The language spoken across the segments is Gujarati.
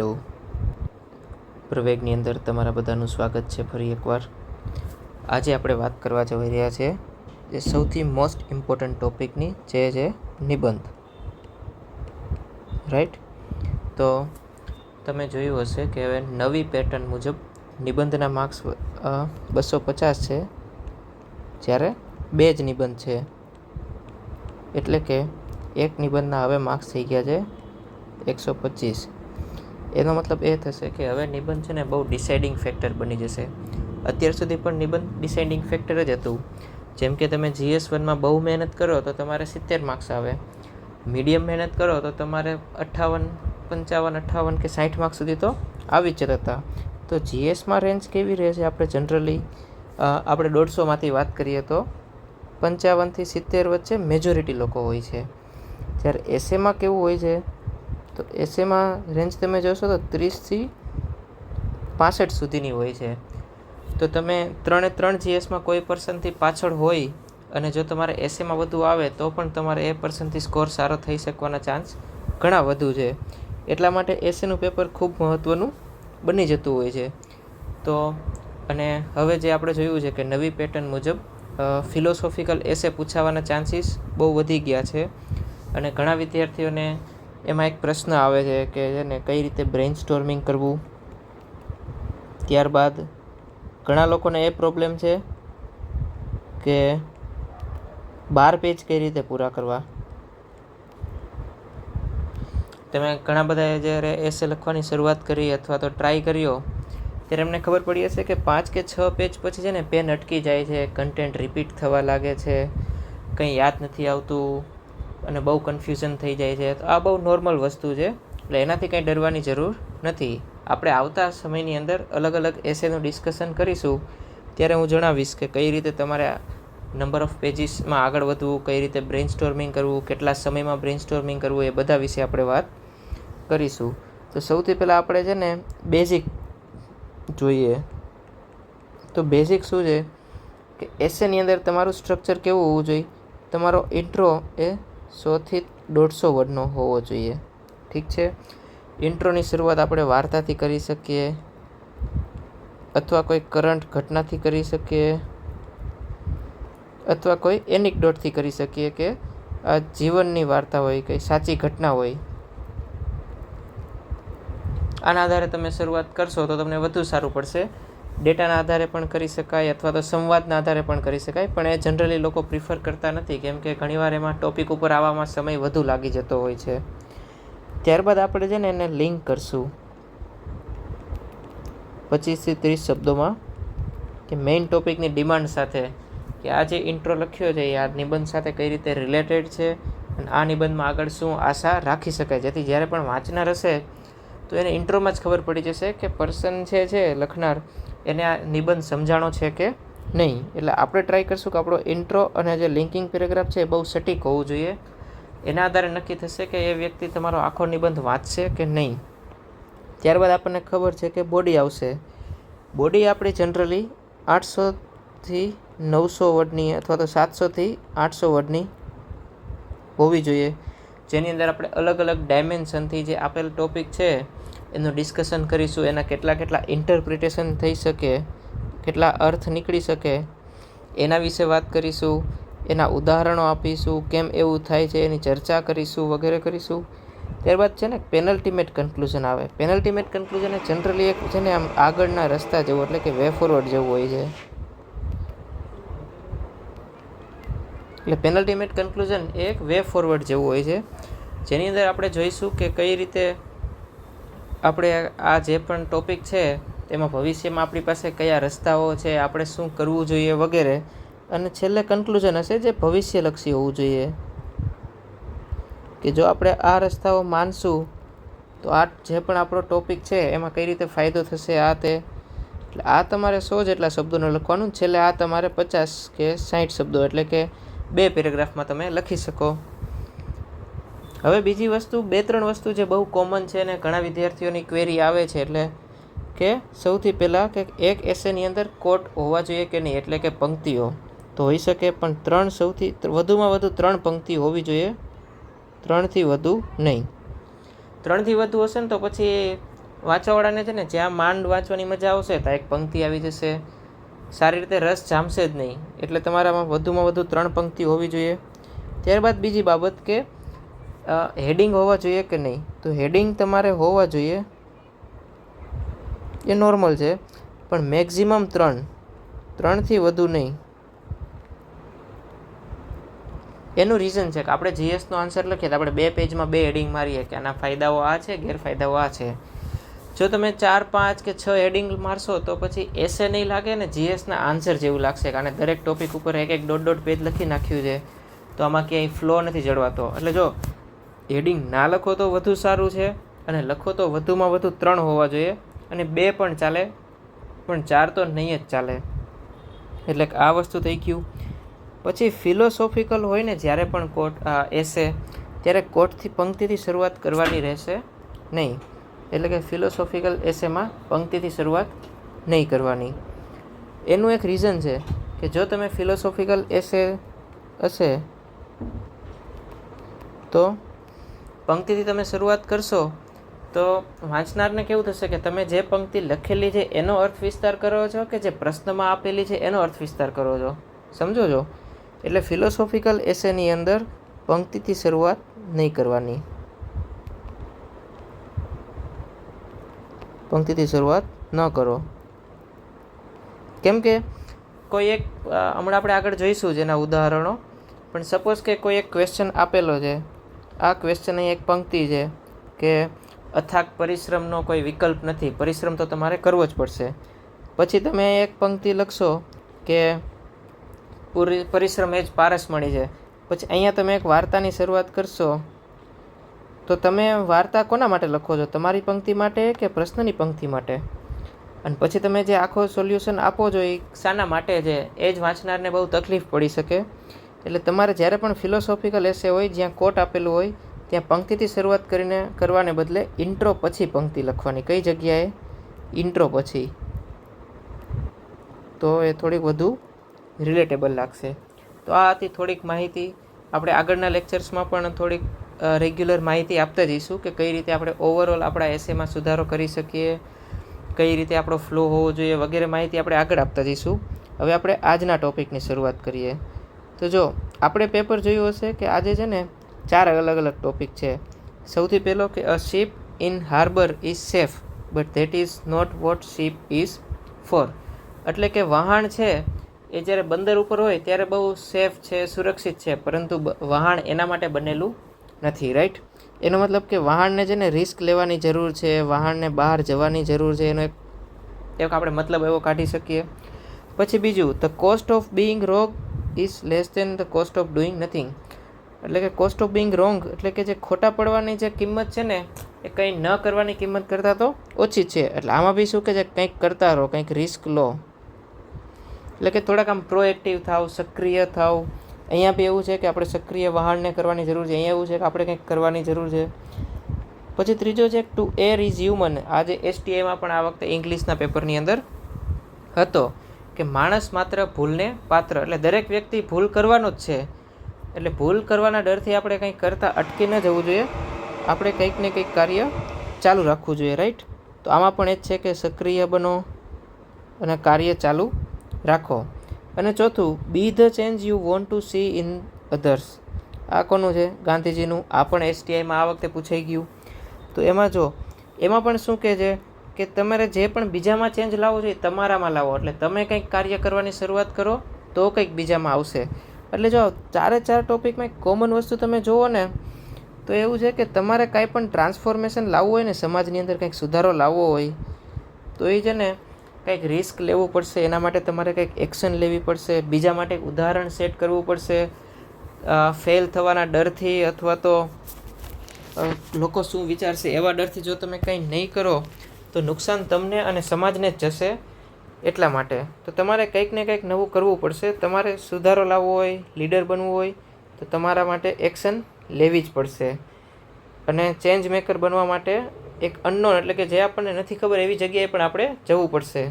હેલો, પ્રવેગની અંદર તમારા બધાનું સ્વાગત છે ફરી એકવાર. આજે આપણે વાત કરવા જઈ રહ્યા છે જે સૌથી મોસ્ટ ઇમ્પોર્ટન્ટ ટોપિકની, જે છે નિબંધ. રાઈટ. તો તમે જોયું હશે કે હવે નવી પેટર્ન મુજબ નિબંધના માર્ક્સ 250 છે, જ્યારે 2 જ નિબંધ છે. એટલે કે એક નિબંધના હવે માર્ક્સ થઈ ગયા છે 125. એનો મતલબ એ થશે કે હવે નિબંધ છે ને બહુ ડિસાઇડિંગ ફેક્ટર બની જશે. અત્યાર સુધી પણ નિબંધ ડિસાઇડિંગ ફેક્ટર જ હતું. જેમ કે તમે GS1માં બહુ મહેનત કરો તો તમારે 70 માર્ક્સ આવે, મીડિયમ મહેનત કરો તો તમારે 58, 55, 58 કે 60 માર્ક્સ સુધી તો આવી જ જતા. તો GSમાં રેન્જ કેવી રહે છે? આપણે જનરલી આપણે 150માંથી વાત કરીએ તો 55 થી 70 વચ્ચે મેજોરિટી લોકો હોય છે. જ્યારે એસેમાં કેવું હોય છે? તો એસેમાં રેન્જ તમે જોશો તો 30 થી 65 સુધીની હોય છે. તો તમે 3 GSમાં કોઈ પર્સનથી પાછળ હોય અને જો તમારે એસેમાં વધુ આવે તો પણ તમારે એ પર્સનથી સ્કોર સારો થઈ શકવાના ચાન્સ ઘણા વધુ છે. એટલા માટે એસેનું પેપર ખૂબ મહત્ત્વનું બની જતું હોય છે. તો અને હવે જે આપણે જોયું છે કે નવી પેટર્ન મુજબ ફિલોસોફિકલ એસે પૂછાવાના ચાન્સીસ બહુ વધી ગયા છે. અને ઘણા વિદ્યાર્થીઓને એમાં એક પ્રશ્ન આવે છે કે જેને કઈ રીતે બ્રેઇન સ્ટોર્મિંગ કરવું. ત્યારબાદ ઘણા લોકોને એ પ્રોબ્લેમ છે કે 12 પેજ કઈ રીતે પૂરા કરવા. તમે ઘણા બધા જ્યારે એસે લખવાની શરૂઆત કરી અથવા તો ટ્રાય કર્યો ત્યારે એમને ખબર પડી હશે કે 5 કે 6 પેજ પછી છે ને પેન અટકી જાય છે, કન્ટેન્ટ રિપીટ થવા લાગે છે, કંઈ યાદ નથી આવતું અને બહુ કન્ફ્યુઝન થઈ જાય છે. તો આ બહુ નોર્મલ વસ્તુ છે, એટલે એનાથી કંઈ ડરવાની જરૂર નથી. આપણે આવતા સમયની અંદર અલગ અલગ એસેનું ડિસ્કશન કરીશું, ત્યારે હું જણાવીશ કે કઈ રીતે તમારે નંબર ઓફ પેજીસમાં આગળ વધવું, કઈ રીતે બ્રેઇન સ્ટોર્મિંગ કરવું, કેટલા સમયમાં બ્રેઇન સ્ટોર્મિંગ કરવું, એ બધા વિશે આપણે વાત કરીશું. તો સૌથી પહેલાં આપણે છે ને બેઝિક જોઈએ. તો બેઝિક શું છે કે એસેની અંદર તમારું સ્ટ્રક્ચર કેવું હોવું જોઈએ? તમારો ઇન્ટ્રો એ 100 થી 150 વર્ડનો હોવો જોઈએ. ઠીક છે. ઇન્ટ્રોની શરૂઆત આપણે વાર્તાથી કરી શકીએ, અથવા કોઈ કરંટ ઘટનાથી કરી શકીએ, અથવા કોઈ એનિકડોટથી કરી શકીએ કે આ જીવનની વાર્તા હોય, કંઈ સાચી ઘટના હોય. આના આધારે તમે શરૂઆત કરશો તો તમને વધુ સારું પડશે. ડેટાના આધારે પણ કરી શકાય અથવા તો સંવાદના આધારે પણ કરી શકાય, પણ એ જનરલી લોકો પ્રિફર કરતા નથી, કેમ કે ઘણીવાર એમાં ટોપિક ઉપર આવવામાં સમય વધુ લાગી જતો હોય છે. ત્યારબાદ આપણે છે ને એને લિંક કરશું 25 થી 30 શબ્દોમાં, કે મેઇન ટોપિકની ડિમાન્ડ સાથે, કે આ જે ઇન્ટ્રો લખ્યો છે એ આ નિબંધ સાથે કઈ રીતે રિલેટેડ છે અને આ નિબંધમાં આગળ શું આશા રાખી શકાય, જેથી જ્યારે પણ વાંચનાર હશે તો એને ઇન્ટ્રોમાં જ ખબર પડી જશે કે પર્સન છે લખનાર, એને આ નિબંધ સમજાણો છે કે નહીં. એટલે આપણે ટ્રાય કરશું કે આપણો ઇન્ટ્રો અને જે લિંકિંગ પેરેગ્રાફ છે એ બહુ સટીક હોવું જોઈએ. એના આધારે નક્કી થશે કે એ વ્યક્તિ તમારો આખો નિબંધ વાંચશે કે નહીં. ત્યારબાદ આપણને ખબર છે કે બોડી આવશે. બોડી આપણી જનરલી 800 થી 900 વર્ડની અથવા તો 700 થી 800 વર્ડની હોવી જોઈએ, જેની અંદર આપણે અલગ અલગ ડાયમેન્શનથી જે આપેલ ટોપિક છે એનું ડિસ્કશન કરીશું. એના કેટલા ઇન્ટરપ્રિટેશન થઈ શકે, કેટલા અર્થ નીકળી શકે, એના વિશે વાત કરીશું. એના ઉદાહરણો આપીશું, કેમ એવું થાય છે એની ચર્ચા કરીશું, વગેરે કરીશું. ત્યારબાદ છે ને પેનલ્ટીમેટ કન્ક્લુઝન આવે. પેનલ્ટીમેટ કન્ક્લુઝન એ જનરલી એક છે ને આમ આગળના રસ્તા જેવું, એટલે કે વે ફોરવર્ડ જેવું હોય છે. એટલે પેનલ્ટીમેટ કન્ક્લુઝન એ એક વે ફોરવર્ડ જેવું હોય છે, જેની અંદર આપણે જોઈશું કે કઈ રીતે આપણે આ જે પણ ટોપિક છે તેમાં ભવિષ્યમાં આપણી પાસે કયા રસ્તાઓ છે, આપણે શું કરવું જોઈએ વગેરે. અને છેલ્લે કન્ક્લુઝન હશે જે ભવિષ્યલક્ષી હોવું જોઈએ, કે જો આપણે આ રસ્તાઓ માનશું તો આ જે પણ આપણો ટોપિક છે એમાં કઈ રીતે ફાયદો થશે, આ તે. એટલે આ તમારે 100 જેટલા શબ્દોને લખવાનું. છેલ્લે આ તમારે 50 કે 60 શબ્દો, એટલે કે 2 પેરેગ્રાફમાં તમે લખી શકો. હવે બીજી વસ્તુ, 2-3 વસ્તુ જે બહુ કોમન છે અને ઘણા વિદ્યાર્થીઓની ક્વેરી આવે છે, એટલે કે સૌથી પહેલાં કે એક એસેની અંદર કોટ હોવા જોઈએ કે નહીં, એટલે કે પંક્તિઓ તો હોઈ શકે, પણ સૌથી વધુમાં વધુ 3 પંક્તિ હોવી જોઈએ, 3થી વધુ નહીં. 3થી વધુ હશે ને તો પછી વાંચવાવાળાને છે ને જ્યાં માંડ વાંચવાની મજા આવશે ત્યાં એક પંક્તિ આવી જશે, સારી રીતે રસ જામશે જ નહીં. એટલે તમારામાં વધુમાં વધુ 3 પંક્તિ હોવી જોઈએ. ત્યારબાદ બીજી બાબત કે હેડિંગ હોવા જોઈએ કે નહીં. તો હેડિંગ તમારે હોવા જોઈએ, એ નોર્મલ છે, પણ મેક્ઝિમમ 3થી વધુ નહીં. એનું રીઝન છે કે આપણે જીએસનો આન્સર લખીએ તો આપણે 2 પેજમાં 2 હેડિંગ મારીએ કે આના ફાયદાઓ આ છે, ગેરફાયદાઓ આ છે. જો તમે 4, 5 કે 6 હેડિંગ મારશો તો પછી એસે નહીં લાગે ને જીએસના આન્સર જેવું લાગશે કે આને દરેક ટોપિક ઉપર 1-1, 1.5 પેજ લખી નાખ્યું છે, તો આમાં ક્યાંય ફ્લો નથી જળવાતો. એટલે જો હેડિંગ ના લખો તો વધુ સારું છે, અને લખો તો વધુમાં વધુ 3 હોવા જોઈએ, અને 2 પણ ચાલે, પણ 4 તો નહીં જ ચાલે. એટલે કે આ વસ્તુ થઈ ગયું. પછી ફિલોસોફિકલ હોય ને જ્યારે પણ કોટ એસે, ત્યારે કોટથી પંક્તિથી શરૂઆત કરવાની રહેશે નહીં. એટલે કે ફિલોસોફિકલ એસેમાં પંક્તિથી શરૂઆત નહીં કરવાની. એનું એક રીઝન છે કે જો તમે ફિલોસોફિકલ એસે હશે તો પંક્તિથી તમે શરૂઆત કરશો તો વાંચનારને કેવું થશે કે તમે જે પંક્તિ લખેલી છે એનો અર્થ વિસ્તાર કરો છો કે જે પ્રશ્નમાં આપેલી છે એનો અર્થ વિસ્તાર કરો છો. સમજો છો? એટલે ફિલોસોફિકલ એસેની અંદર પંક્તિથી શરૂઆત નહીં કરવાની. પંક્તિથી શરૂઆત ન કરો. કેમ કે કોઈ એક હમણાં આપણે આગળ જોઈશું જેના ઉદાહરણો, પણ સપોઝ કે કોઈ એક ક્વેશ્ચન આપેલો છે, આ ક્વેશ્ચન અહીં એક પંક્તિ છે કે અથાગ પરિશ્રમનો કોઈ વિકલ્પ નથી, પરિશ્રમ તો તમારે કરવો જ પડશે. પછી તમે એક પંક્તિ લખશો કે પરિશ્રમ એ જ પારસમણી છે. પછી અહીંયા તમે એક વાર્તાની શરૂઆત કરશો તો તમે વાર્તા કોના માટે લખો છો? તમારી પંક્તિ માટે કે પ્રશ્નની પંક્તિ માટે? અને પછી તમે જે આખો સોલ્યુશન આપો છો એ શાના માટે છે એ જ વાંચનારને બહુ તકલીફ પડી શકે. એટલે તમારે જ્યારે પણ ફિલોસોફિકલ એસે હોય જ્યાં કોટ આપેલું હોય ત્યાં પંક્તિથી શરૂઆત કરવાને બદલે ઇન્ટ્રો પછી પંક્તિ લખવાની. કઈ જગ્યાએ? ઇન્ટ્રો પછી. તો એ થોડીક વધુ રિલેટેબલ લાગશે. તો આ હતી થોડીક માહિતી. આપણે આગળના લેક્ચર્સમાં પણ થોડીક રેગ્યુલર માહિતી આપતા જઈશું કે કઈ રીતે આપણે ઓવરઓલ આપણા એસેમાં સુધારો કરી શકીએ, કઈ રીતે આપણો ફ્લો હોવો જોઈએ વગેરે માહિતી આપણે આગળ આપતા જઈશું. હવે આપણે આજના ટોપિકની શરૂઆત કરીએ. તો જો આપણે પેપર જોયું હશે કે આજે છે ને 4 અલગ અલગ ટોપિક છે. સૌથી પહેલો કે a ship in harbour is safe but that is not what ship is for. એટલે કે વહાણ છે એ જ્યારે બંદર ઉપર હોય ત્યારે બહુ સેફ છે, સુરક્ષિત છે, પરંતુ વહાણ એના માટે બનેલું નથી. રાઈટ? એનો મતલબ કે વહાણને છે ને રિસ્ક લેવાની જરૂર છે, વહાણને બહાર જવાની જરૂર છે. એનો એક આપણે મતલબ એવો કાઢી શકીએ. પછી બીજું, the cost of being wrong is less than the cost of doing nothing. એટલે કે કોસ્ટ ઓફ બિંગ રોંગ એટલે કે જે ખોટા પડવાની જે કિંમત છે ને એ કંઈ ન કરવાની કિંમત કરતાં તો ઓછી છે. એટલે આમાં બી શું કે છે, કંઈક કરતા રહો, કંઈક રિસ્ક લો. એટલે કે થોડાક આમ પ્રોએક્ટિવ થાવ, સક્રિય થાવ. અહીંયા બી એવું છે કે આપણે સક્રિય વહાણને કરવાની જરૂર છે, અહીંયા એવું છે કે આપણે કંઈક કરવાની જરૂર છે. પછી ત્રીજો છે ટુ એર ઇઝ હ્યુમન. આ જે એસટીઆઈમાં પણ આ વખતે ઇંગ્લિશના પેપરની અંદર હતો કે માણસ માત્ર ભૂલને પાત્ર. એટલે દરેક વ્યક્તિ ભૂલ કરવાનો જ છે. એટલે ભૂલ કરવાના ડરથી આપણે કંઈક કરતાં અટકી ન જવું જોઈએ, આપણે કંઈક ને કંઈક કાર્ય ચાલુ રાખવું જોઈએ. રાઈટ? તો આમાં પણ એ જ છે કે સક્રિય બનો અને કાર્ય ચાલુ રાખો. અને ચોથું, બી the change you want to C in others. આ કોનું છે? ગાંધીજીનું. આ પણ એસટીઆઈમાં આ વખતે પૂછાઈ ગયું. તો એમાં જો એમાં પણ શું કહે છે કે તમારે જે પણ બીજામાં ચેન્જ લાવવો જોઈએ તમારામાં લાવો. એટલે તમે કંઈક કાર્ય કરવાની શરૂઆત કરો તો કંઈક બીજામાં આવશે. એટલે જો 4 ટોપિકમાં એક કોમન વસ્તુ તમે જુઓ ને તો એવું છે કે તમારે કાંઈ પણ ટ્રાન્સફોર્મેશન લાવવું હોય ને, સમાજની અંદર કંઈક સુધારો લાવવો હોય તો એ છે ને કંઈક રિસ્ક લેવું પડશે. એના માટે તમારે કંઈક એક્શન લેવી પડશે, બીજા માટે ઉદાહરણ સેટ કરવું પડશે. ફેલ થવાના ડરથી અથવા તો લોકો શું વિચારશે એવા ડરથી જો તમે કંઈ નહીં કરો તો નુકસાન તમને અને સમાજને જ જશે. એટલા માટે તો તમારે કંઈક ને કંઈક નવું કરવું પડશે. તમારે સુધારો લાવવો હોય, લીડર બનવું હોય તો તમારા માટે એક્શન લેવી જ પડશે. અને ચેન્જ મેકર બનવા માટે એક અનનોન એટલે કે જે આપણને નથી ખબર એવી જગ્યાએ પણ આપણે જવું પડશે.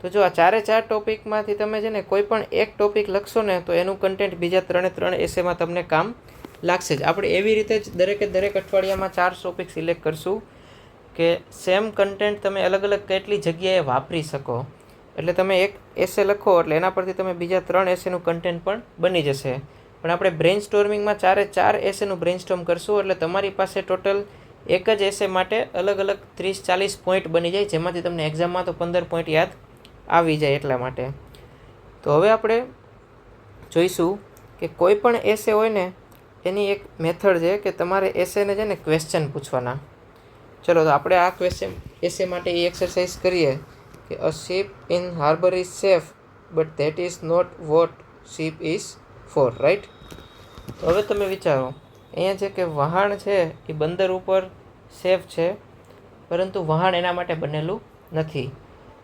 તો જો આ 4 ટોપિકમાંથી તમે છે ને કોઈ પણ એક ટોપિક લખશો ને તો એનું કન્ટેન્ટ બીજા 3 એસેમાં તમને કામ લાગશે જ. આપણે એવી રીતે જ દરેક અઠવાડિયામાં 4 ટોપિક સિલેક્ટ કરશું કે સેમ કન્ટેન્ટ તમે અલગ અલગ કેટલી જગ્યાએ વાપરી શકો. એટલે તમે એક એસે લખો એટલે એના પરથી તમે બીજા 3 એસેનું કન્ટેન્ટ પણ બની જશે. પણ આપણે બ્રેઇન સ્ટોર્મિંગમાં 4 એસેનું બ્રેઇન સ્ટોર્મ કરશું એટલે તમારી પાસે ટોટલ એક જ એસે માટે અલગ અલગ 30-40 પોઈન્ટ બની જાય, જેમાંથી તમને એક્ઝામમાં તો 15 પોઈન્ટ યાદ આવી જાય એટલા માટે. તો હવે આપણે જોઈશું કે કોઈ પણ એસે હોય ને એની એક મેથડ છે કે તમારે એસેને છે ને ક્વેશ્ચન પૂછવાના. ચલો તો આપણે આ ક્વેશ્ચન એસે માટે એ એક્સરસાઇઝ કરીએ કે a ship in harbour is safe but that is not what ship is for, right. તો હવે તમે વિચારો, અહીંયા છે કે વહાણ છે એ બંદર ઉપર સેફ છે, પરંતુ વહાણ એના માટે બનેલું નથી.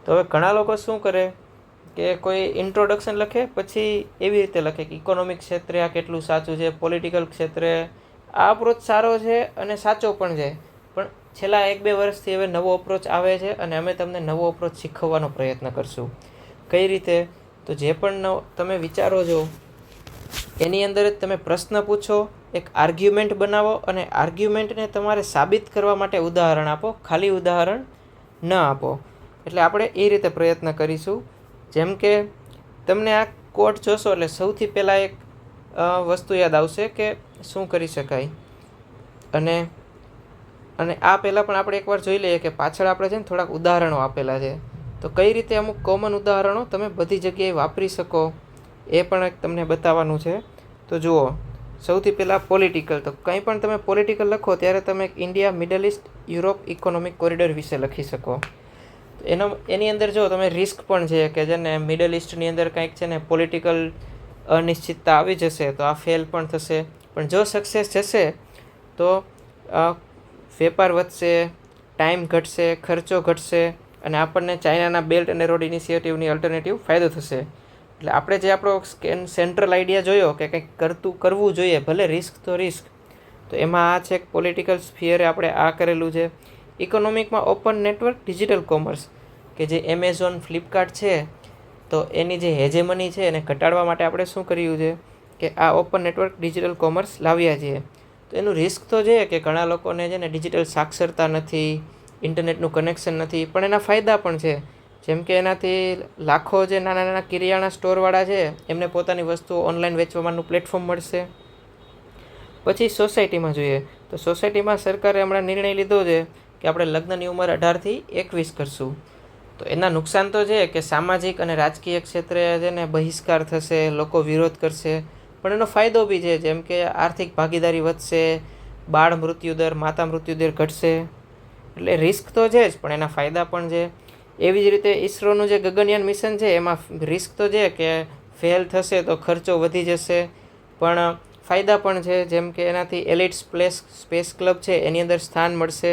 તો હવે ઘણા લોકો શું કરે કે કોઈ ઇન્ટ્રોડક્શન લખે, પછી એવી રીતે લખે કે ઇકોનોમિક ક્ષેત્રે આ કેટલું સાચું છે, પોલિટિકલ ક્ષેત્રે આ અપ્રોચ સારો છે અને સાચો પણ છે. પણ છેલ્લા 1-2 વર્ષથી હવે નવો અપ્રોચ આવે છે અને અમે તમને નવો અપ્રોચ શીખવવાનો પ્રયત્ન કરશું. કઈ રીતે? તો જે પણ તમે વિચારો છો એની અંદર જ તમે પ્રશ્ન પૂછો, એક આર્ગ્યુમેન્ટ બનાવો અને આર્ગ્યુમેન્ટને તમારે સાબિત કરવા માટે ઉદાહરણ આપો, ખાલી ઉદાહરણ ન આપો. એટલે આપણે એ રીતે પ્રયત્ન કરીશું. જેમ કે તમને આ કોડ જોશો એટલે સૌથી પહેલાં એક વસ્તુ યાદ આવશે કે શું કરી શકાય. અને આ પહેલાં પણ આપણે એકવાર જોઈ લઈએ કે પાછળ આપણે છે ને થોડાક ઉદાહરણો આપેલા છે. તો કઈ રીતે અમુક કોમન ઉદાહરણો તમે બધી જગ્યાએ વાપરી શકો એ પણ એક તમને બતાવવાનું છે. તો જુઓ, સૌથી પહેલાં પોલિટિકલ. તો કંઈ પણ તમે પોલિટિકલ લખો ત્યારે તમે India, middle east, Europe economic corridor વિશે લખી શકો. એની અંદર જો તમે રિસ્ક પણ છે કે જેને મિડલ ઇસ્ટની અંદર કંઈક છે ને પોલિટિકલ અનિશ્ચિતતા આવી જશે તો આ ફેલ પણ થશે. પણ જો સક્સેસ જશે તો વેપાર વધશે, ટાઈમ ઘટશે, ખર્ચો ઘટશે અને આપણને ચાઇનાના બેલ્ટ અને રોડ ઇનિશિયેટિવની અલ્ટરનેટિવ ફાયદો થશે. એટલે આપણે જે આપણો સેન્ટ્રલ આઈડિયા જોયો કે કંઈક કરવું જોઈએ, ભલે રિસ્ક તો રિસ્ક, તો એમાં આ છે પોલિટિકલ સ્ફિયરે આપણે આ કરેલું છે. ઇકોનોમિકમાં ઓપન નેટવર્ક, ડિજિટલ કોમર્સ, કે જે એમેઝોન, ફ્લિપકાર્ટ છે તો એની જે હેજેમની છે એને ઘટાડવા માટે આપણે શું કર્યું છે કે આ ઓપન નેટવર્ક, ડિજિટલ કોમર્સ લાવ્યા છીએ. તો એનું રિસ્ક તો છે કે ઘણા લોકોને છે ને ડિજિટલ સાક્ષરતા નથી, ઇન્ટરનેટનું કનેક્શન નથી, પણ એના ફાયદા પણ છે. જેમ કે એનાથી લાખો જે નાના નાના કિરિયાણા સ્ટોરવાળા છે એમને પોતાની વસ્તુઓ ઓનલાઈન વેચવાનું પ્લેટફોર્મ મળશે. પછી સોસાયટીમાં જોઈએ તો સોસાયટીમાં સરકારે હમણાં નિર્ણય લીધો છે કે આપણે લગ્નની ઉંમર 18થી 21 કરશું. તો એના નુકસાન તો છે કે સામાજિક અને રાજકીય ક્ષેત્રે છે ને બહિષ્કાર થશે, લોકો વિરોધ કરશે. પણ એનો ફાયદો બી છે, જેમ કે આર્થિક ભાગીદારી વધશે, બાળ મૃત્યુદર, માતા મૃત્યુદર ઘટશે. એટલે રિસ્ક તો છે જ, પણ એના ફાયદા પણ છે. એવી જ રીતે ઇસરોનું જે ગગનયાન મિશન છે એમાં રિસ્ક તો છે કે ફેલ થશે તો ખર્ચો વધી જશે, પણ ફાયદા પણ છે. જેમ કે એનાથી એલિટ સ્પેસ ક્લબ છે એની અંદર સ્થાન મળશે,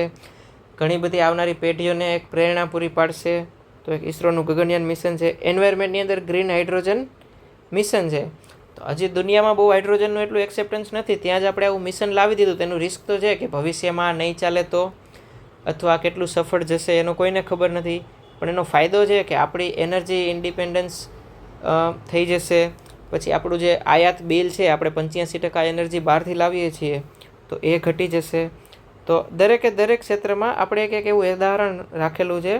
ઘણી બધી આવનારી પેઢીઓને એક પ્રેરણા પૂરી પાડશે. તો એક ઇસરોનું ગગનયાન મિશન છે. એન્વાયરમેન્ટની અંદર ગ્રીન હાઇડ્રોજન મિશન છે. તો હજી દુનિયામાં બહુ હાઇડ્રોજનનું એટલું એક્સેપ્ટન્સ નથી, ત્યાં જ આપણે આવું મિશન લાવી દીધું. તેનું રિસ્ક તો છે કે ભવિષ્યમાં નહીં ચાલે તો, અથવા કેટલું સફળ જશે એનો કોઈને ખબર નથી. પણ એનો ફાયદો છે કે આપણી એનર્જી ઇન્ડિપેન્ડન્સ થઈ જશે. પછી આપણું જે આયાત બિલ છે, આપણે 85% એનર્જી બહારથી લાવીએ છીએ તો એ ઘટી જશે. તો દરેકે દરેક ક્ષેત્રમાં આપણે એક એવું ઉદાહરણ રાખેલું છે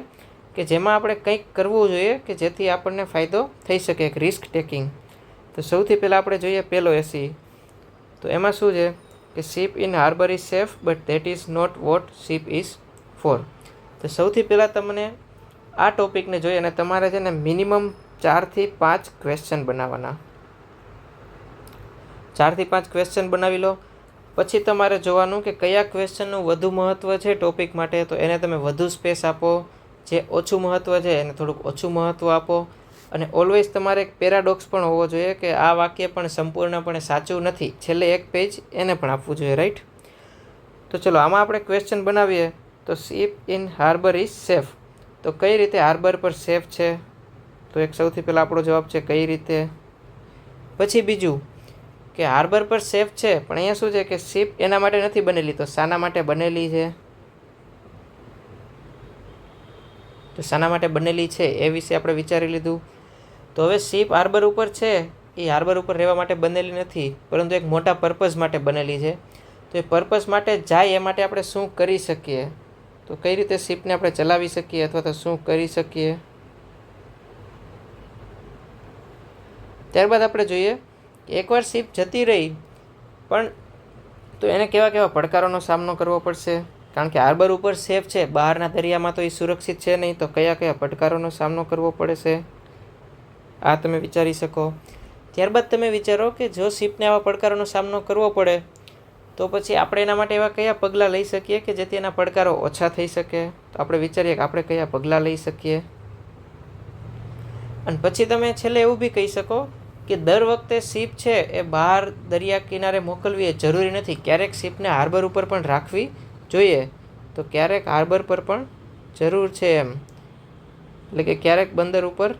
કે જેમાં આપણે કંઈક કરવું જોઈએ કે જેથી આપણને ફાયદો થઈ શકે, એક રિસ્ક ટેકિંગ. તો સૌથી પહેલાં આપણે જોઈએ પહેલો એસી. તો એમાં શું છે કે ship in harbour is safe but that is not what ship is for. તો સૌથી પહેલાં તમને આ ટોપિકને જોઈએ અને તમારે છે ને મિનિમમ 4થી 5 ક્વેશ્ચન બનાવવાના. 4થી 5 ક્વેશ્ચન બનાવી લો. પછી તમારે જોવાનું કે કયા ક્વેશ્ચનનું વધુ મહત્ત્વ છે ટોપિક માટે, તો એને તમે વધુ સ્પેસ આપો. જે ઓછું મહત્ત્વ છે એને થોડુંક ઓછું મહત્ત્વ આપો. અને ઓલવેઝ તમારે એક પેરાડોક્સ પણ હોવો જોઈએ કે આ વાક્ય પણ સંપૂર્ણપણે સાચું નથી, છેલ્લે એક પેજ એને પણ આપવું જોઈએ, રાઈટ. તો ચલો આમાં આપણે ક્વેશ્ચન બનાવીએ. તો ship in harbour is safe. તો કઈ રીતે હાર્બર પર સેફ છે? તો એક સૌથી પહેલાં આપણો જવાબ છે કઈ રીતે. પછી બીજું કે હાર્બર પર સેફ છે, પણ અહીંયા શું છે કે શિપ એના માટે નથી બનેલી, તો શાના માટે બનેલી છે? તો શાના માટે બનેલી છે એ વિશે આપણે વિચારી લીધું. તો હવે શિપ હાર્બર ઉપર છે, એ હાર્બર ઉપર રહેવા માટે બનેલી નથી, પરંતુ એક મોટા પર્પઝ માટે બનેલી છે. તો એ પર્પઝ માટે જાય એ માટે આપણે શું કરી શકીએ? તો કઈ રીતે શિપને આપણે ચલાવી શકીએ અથવા તો શું કરી શકીએ. ત્યારબાદ આપણે જોઈએ કે એકવાર શિપ જતી રહી પણ તો એને કેવા કેવા પડકારોનો સામનો કરવો પડશે. કારણ કે હાર્બર ઉપર સેફ છે, બહારના દરિયામાં તો એ સુરક્ષિત છે નહીં, તો કયા કયા પડકારોનો સામનો કરવો પડશે આ તમે વિચારી શકો. ત્યારબાદ તમે વિચારો કે જો શિપને આવા પડકારોનો સામનો કરવો પડે તો પછી આપણે એના માટે એવા કયા પગલાં લઈ શકીએ કે જેથી એના પડકારો ઓછા થઈ શકે. તો આપણે વિચારીએ કે આપણે કયા પગલાં લઈ શકીએ. અને પછી તમે છેલ્લે એવું બી કહી શકો કે દર વખતે શિપ છે એ બહાર દરિયા કિનારે મોકલવી એ જરૂરી નથી. ક્યારેક શિપને હાર્બર ઉપર પણ રાખવી જોઈએ, તો ક્યારેક હાર્બર પર પણ જરૂર છે એમ, એટલે કે ક્યારેક બંદર ઉપર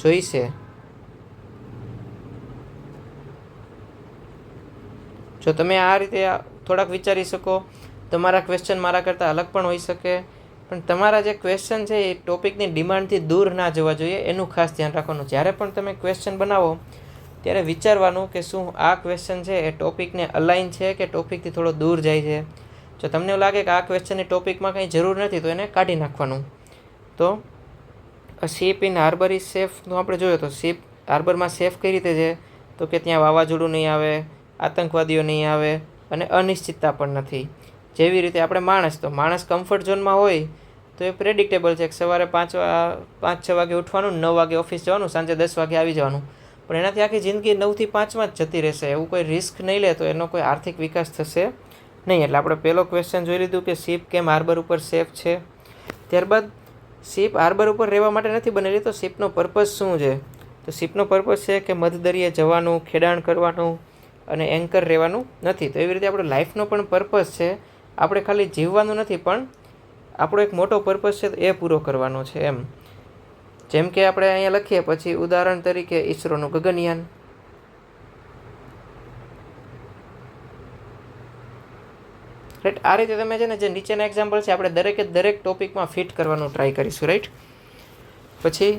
જોઈશે. જો તમે આ રીતે થોડાક વિચારી શકો. તમારા ક્વેશ્ચન મારા કરતાં અલગ પણ હોઈ શકે, પણ તમારા જે ક્વેશ્ચન છે એ ટોપિકની ડિમાન્ડથી દૂર ના જવા જોઈએ, એનું ખાસ ધ્યાન રાખવાનું. જ્યારે પણ તમે ક્વેશ્ચન બનાવો ત્યારે વિચારવાનું કે શું આ ક્વેશ્ચન છે એ ટોપિકને અલાઇન છે કે ટોપિકથી થોડો દૂર જાય છે. જો તમને એવું લાગે કે આ ક્વેશ્ચનની ટોપિકમાં કંઈ જરૂર નથી તો એને કાઢી નાખવાનું. તો શિપ ઇન હાર્બર ઇઝ સેફનું આપણે જોયું તો શિપ હાર્બરમાં સેફ કઈ રીતે છે, તો કે ત્યાં વાવાઝોડું નહીં આવે, આતંકવાદીઓ નહીં આવે અને અનિશ્ચિતતા પણ નથી. જેવી રીતે આપણે માણસ કમ્ફર્ટ ઝોનમાં હોય તો એ પ્રેડિક્ટેબલ છે કે સવારે 5-6 વાગે ઉઠવાનું, 9 વાગે ઓફિસ જવાનું, સાંજે 10 વાગે આવી જવાનું. પણ એનાથી આખી જિંદગી 9 થી 5માં જ જતી રહેશે. એવું કોઈ રિસ્ક નહીં લે તો એનો કોઈ આર્થિક વિકાસ થશે નહીં. એટલે આપણે પહેલો ક્વેશ્ચન જોઈ લીધું કે શિપ કેમ હાર્બર ઉપર સેફ છે. ત્યારબાદ શિપ હાર્બર ઉપર રહેવા માટે નથી બનેલી, તો શિપનો પર્પઝ શું છે? તો શિપનો પર્પઝ છે કે મધદરિયે જવાનું, ખેડાણ કરવાનું અને એન્કર રહેવાનું નથી. તો એવી રીતે આપણો લાઈફનો પણ પર્પઝ છે. આપણે ખાલી જીવવાનું નથી, પણ આપણો એક મોટો પર્પઝ છે તો એ પૂરો કરવાનો છે એમ. જેમ કે આપણે અહીંયા લખીએ પછી ઉદાહરણ તરીકે ઈસરોનું ગગનયાન. રાઈટ, આ રીતે તમે છે ને જે નીચેના એક્ઝામ્પલ છે આપણે દરેક ટોપિકમાં ફિટ કરવાનું ટ્રાય કરીશું. રાઈટ, પછી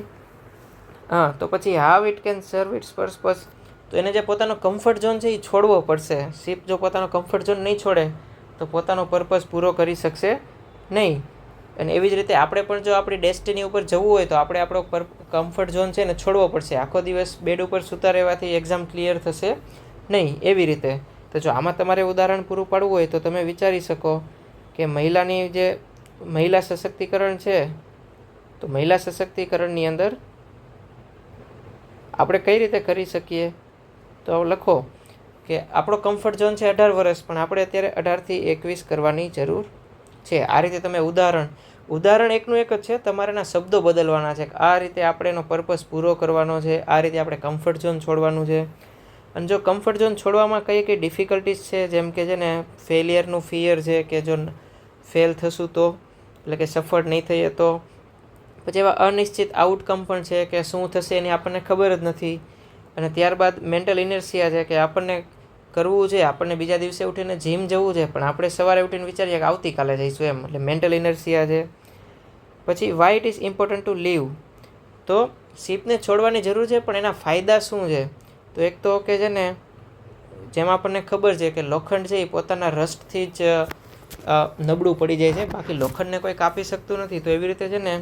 તો પછી હાવ ઇટ કેન સર્વ ઇટ્સ પર્પઝ. તો એને જે પોતાનો કમ્ફર્ટ ઝોન છે એ છોડવો પડશે. શિપ જો પોતાનો કમ્ફર્ટ ઝોન નહીં છોડે તો પોતાનો પર્પઝ પૂરો કરી શકશે નહીં. અને એવી જ રીતે આપણે પણ જો આપણી ડેસ્ટિની ઉપર જવું હોય તો આપણે આપણો કમ્ફર્ટ ઝોન છે ને છોડવો પડશે. આખો દિવસ બેડ ઉપર સૂતા રહેવાથી એક્ઝામ ક્લિયર થશે નહીં. એવી રીતે તો જો આમાં તમારે ઉદાહરણ પૂરું પાડવું હોય તો તમે વિચારી શકો કે મહિલા સશક્તિકરણ છે, તો મહિલા સશક્તિકરણની અંદર આપણે કઈ રીતે કરી શકીએ. તો લખો કે આપણો કમ્ફર્ટ ઝોન છે 18 વર્ષ, પણ આપણે અત્યારે 18 થી 21 કરવાની જરૂર છે. આ રીતે તમે ઉદાહરણ એકનું એક જ છે, તમારે એના શબ્દો બદલવાના છે. આ રીતે આપણે એનો પર્પઝ પૂરો કરવાનો છે, આ રીતે આપણે કમ્ફર્ટ ઝોન છોડવાનું છે. અને જો કમ્ફર્ટ ઝોન છોડવામાં કઈ ડિફિકલ્ટીઝ છે, જેમ કે છે ને ફેલિયરનું ફિયર છે કે જો ફેલ થશું તો, એટલે કે સફળ નહીં થઈએ તો. પછી એવા અનિશ્ચિત આઉટકમ પણ છે કે શું થશે એની આપણને ખબર જ નથી. અને ત્યારબાદ મેન્ટલ ઇનર્શિયા છે કે આપણને કરવું છે, આપણને બીજા દિવસે ઉઠીને જીમ જવું છે, પણ આપણે સવારે ઉઠીને વિચારીએ કે આવતીકાલે જઈશું એમ, એટલે મેન્ટલ ઇનર્શિયા છે. પછી why it is important to leave. તો શિપને છોડવાની જરૂર છે, પણ એના ફાયદા શું છે? તો એક તો કે છે ને જેમ આપણને ખબર છે કે લોખંડ છે એ પોતાના રસ્ટથી જ નબળું પડી જાય છે, બાકી લોખંડને કોઈ કાપી શકતું નથી. તો એવી રીતે છે ને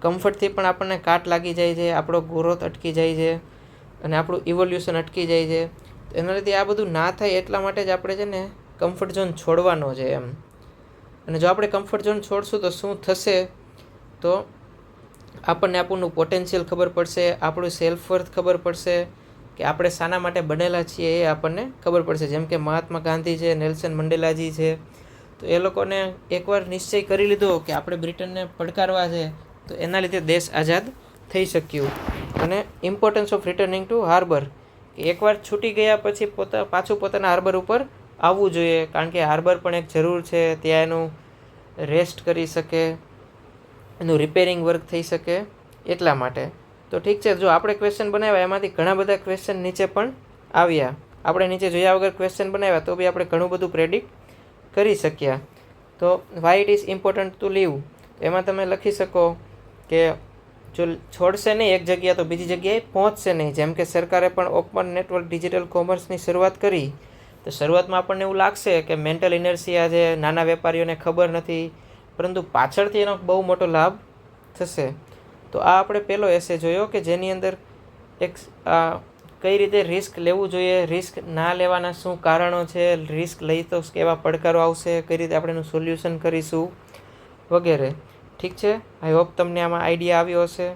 કમ્ફર્ટથી પણ આપણને કાટ લાગી જાય છે, આપણો ગ્રોથ અટકી જાય છે અને આપણું ઇવોલ્યુશન અટકી જાય છે. એના લીધે આ બધું ના થાય એટલા માટે જ આપણે છે ને કમ્ફર્ટ ઝોન છોડવાનો છે એમ. અને જો આપણે કમ્ફર્ટ ઝોન છોડશું તો શું થશે? તો આપણને આપણું પોટેન્શિયલ ખબર પડશે, આપણું સેલ્ફ વર્થ ખબર પડશે, કે આપણે શાના માટે બનેલા છીએ એ આપણને ખબર પડશે. જેમ કે મહાત્મા ગાંધી છે, નેલ્સન મંડેલાજી છે, તો એ લોકોને એકવાર નિશ્ચય કરી લીધો કે આપણે બ્રિટનને પડકારવા છે, તો એના લીધે દેશ આઝાદ થઈ શક્યું. અને importance of returning to harbour, કે એકવાર છૂટી ગયા પછી પાછું પોતાના હાર્બર ઉપર આવવું જોઈએ, કારણ કે હાર્બર પણ એક જરૂર છે. ત્યાં એનું રેસ્ટ કરી શકે, એનું રિપેરિંગ વર્ક થઈ શકે એટલા માટે. તો ઠીક છે, જો આપણે ક્વેશ્ચન બનાવ્યા એમાંથી ઘણા બધા ક્વેશ્ચન નીચે પણ આવ્યા. આપણે નીચે જોયા વગર ક્વેશ્ચન બનાવ્યા તો બી આપણે ઘણું બધું પ્રેડિક્ટ કરી શક્યા. તો why it is important to leave, એમાં તમે લખી શકો કે જો છોડશે નહીં એક જગ્યા તો બીજી જગ્યાએ પહોંચશે નહીં. જેમ કે સરકારે પણ ઓપન નેટવર્ક ડિજિટલ કોમર્સની શરૂઆત કરી, તો શરૂઆતમાં આપણને એવું લાગશે કે મેન્ટલ ઇનર્શિયા છે, નાના વેપારીઓને ખબર નથી, પરંતુ પાછળથી એનો બહુ મોટો લાભ થશે. તો આ આપણે પહેલો એસે જોયો કે જેની અંદર એક કઈ રીતે રિસ્ક લેવું જોઈએ, રિસ્ક ના લેવાના શું કારણો છે, રિસ્ક લઈ તો કેવા પડકારો આવશે, કઈ રીતે આપણે એનું સોલ્યુશન કરીશું વગેરે. ઠીક છે, આઈ હોપ તમને આમાં આઈડિયા આવ્યો હશે.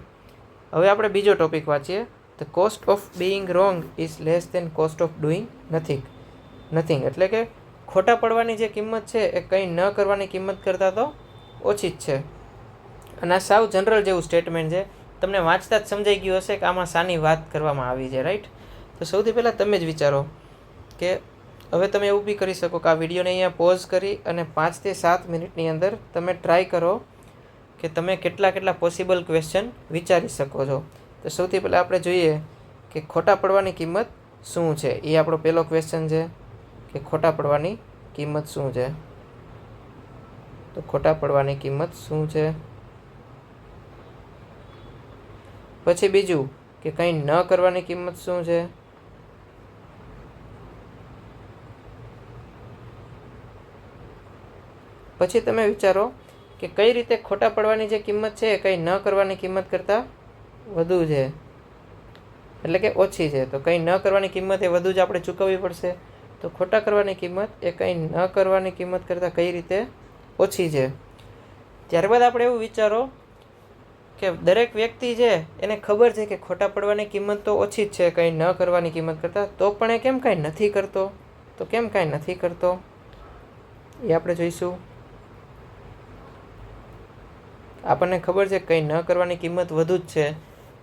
હવે આપણે બીજો ટોપિક વાંચીએ. The cost of being wrong is less than cost of doing nothing. એટલે કે ખોટા પડવાની જે કિંમત છે એ કંઈ ન કરવાની કિંમત કરતાં તો ઓછી જ છે. અને આ સાવ જનરલ જેવું સ્ટેટમેન્ટ છે, તમને વાંચતા જ સમજાઈ ગયું હશે કે આમાં શાની વાત કરવામાં આવી છે, રાઈટ? તો સૌથી પહેલાં તમે જ વિચારો કે હવે તમે એવું બી કરી શકો કે આ વિડીયોને અહીંયા પોઝ કરી અને 5 થી 7 મિનિટની અંદર તમે ટ્રાય કરો કે તમે કેટલા પોસિબલ ક્વેશ્ચન વિચારી શકો છો. તો સૌથી પહેલાં આપણે જોઈએ કે ખોટા પડવાની કિંમત શું છે. એ આપણો પહેલો ક્વેશ્ચન છે કે ખોટા પડવાની કિંમત શું છે. તો ખોટા પડવાની કિંમત શું છે. પછી બીજું કે કંઈ ન કરવાની કિંમત શું છે. પછી તમે વિચારો કે કઈ રીતે ખોટા પડવાની જે કિંમત છે એ કંઈ ન કરવાની કિંમત કરતાં વધુ છે, એટલે કે ઓછી છે. તો કંઈ ન કરવાની કિંમત એ વધુ જ આપણે ચૂકવવી પડશે. તો ખોટા કરવાની કિંમત એ કંઈ ન કરવાની કિંમત કરતાં કઈ રીતે ઓછી છે. ત્યારબાદ આપણે એવું વિચારો કે દરેક વ્યક્તિ છે એને ખબર છે કે ખોટા પડવાની કિંમત તો ઓછી જ છે કંઈ ન કરવાની કિંમત કરતાં, તો પણ એ કેમ કાંઈ નથી કરતો. તો કેમ કાંઈ નથી કરતો એ આપણે જોઈશું. આપણને ખબર છે કંઈ ન કરવાની કિંમત વધુ જ છે,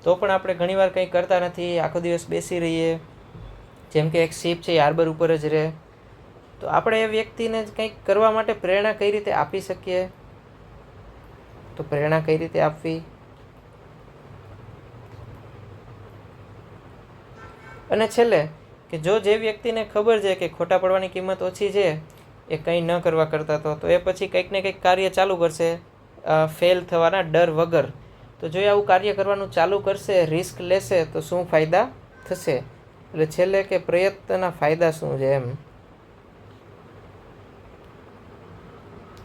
તો પણ આપણે ઘણીવાર કંઈ કરતા નથી, આખો દિવસ બેસી રહીએ. જેમ કે એક શીપ છે એ હાર્બર ઉપર જ રહે. તો આપણે એ વ્યક્તિને કંઈક કરવા માટે પ્રેરણા કઈ રીતે આપી શકીએ. તો પ્રેરણા કઈ રીતે આપવી. અને છેલ્લે કે જો જે વ્યક્તિને ખબર છે કે ખોટા પડવાની કિંમત ઓછી છે એ કંઈ ન કરવા કરતા તો એ પછી કંઈક ને કંઈક કાર્ય ચાલુ કરશે ફેલ થવાના ડર વગર. તો જો એ આવું કાર્ય કરવાનું ચાલુ કરશે, રિસ્ક લેશે, તો શું ફાયદા થશે. એટલે છેલ્લે કે પ્રયત્નના ફાયદા શું છે એમ.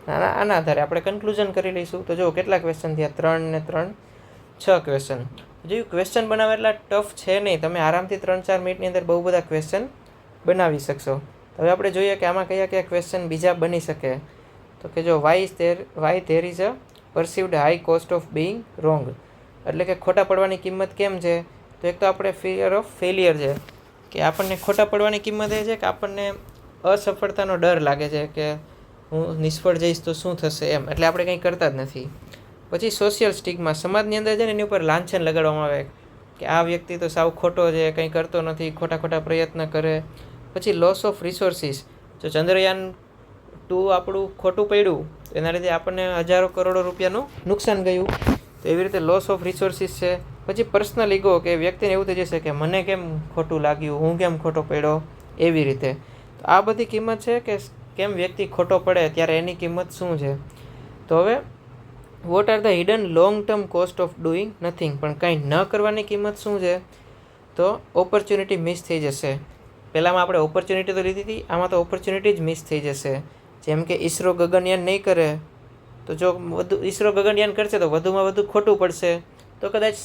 આના આધારે આપણે કન્ક્લુઝન કરી લઈશું. તો જો કેટલા ક્વેશ્ચન થયા, 3 ને 3 6 ક્વેશ્ચન. જોયું ક્વેશ્ચન બનાવવા એટલા ટફ છે નહીં, તમે આરામથી 3-4 મિનિટની અંદર બહુ બધા ક્વેશ્ચન બનાવી શકશો. હવે આપણે જોઈએ કે આમાં કયા ક્વેશ્ચન બીજા બની શકે. તો કે જો why there is a perceived high cost of being wrong. એટલે કે ખોટા પડવાની કિંમત કેમ છે. તો એક તો આપણે ફિયર ઓફ ફેલિયર છે, કે આપણને ખોટા પડવાની કિંમત એ છે કે આપણને અસફળતાનો ડર લાગે છે કે હું નિષ્ફળ જઈશ તો શું થશે એમ, એટલે આપણે કંઈ કરતા જ નથી. પછી સોશિયલ સ્ટિગ્મા, સમાજની અંદર છે ને એની ઉપર લાંછન લગાડવામાં આવે કે આ વ્યક્તિ તો સાવ ખોટો છે, કંઈ કરતો નથી, ખોટા પ્રયત્ન કરે. પછી લોસ ઓફ રિસોર્સિસ, જો ચંદ્રયાન 2 આપણું ખોટું પડ્યું એના લીધે આપણને હજારો કરોડો રૂપિયાનું નુકસાન ગયું. તો એવી રીતે લોસ ઓફ રિસોર્સિસ છે. પછી પર્સનલ ઈગો, કે વ્યક્તિને એવું થઈ જશે કે મને કેમ ખોટું લાગ્યું, હું કેમ ખોટો પડ્યો, એવી રીતે. તો આ બધી કિંમત છે કે કેમ વ્યક્તિ ખોટો પડે ત્યારે એની કિંમત શું છે. તો હવે what are the hidden long term cost of doing nothing, પણ કંઈ ન કરવાની કિંમત શું છે. તો ઓપોર્ચ્યુનિટી મિસ થઈ જશે. પહેલાંમાં આપણે ઓપોર્ચ્યુનિટી તો લીધી હતી, આમાં તો ઓપોર્ચ્યુનિટી જ મિસ થઈ જશે. જેમ કે ઈસરો ગગનયાન નહીં કરે, તો જો ઈસરો ગગનયાન કરશે તો વધુમાં વધુ ખોટું પડશે, તો કદાચ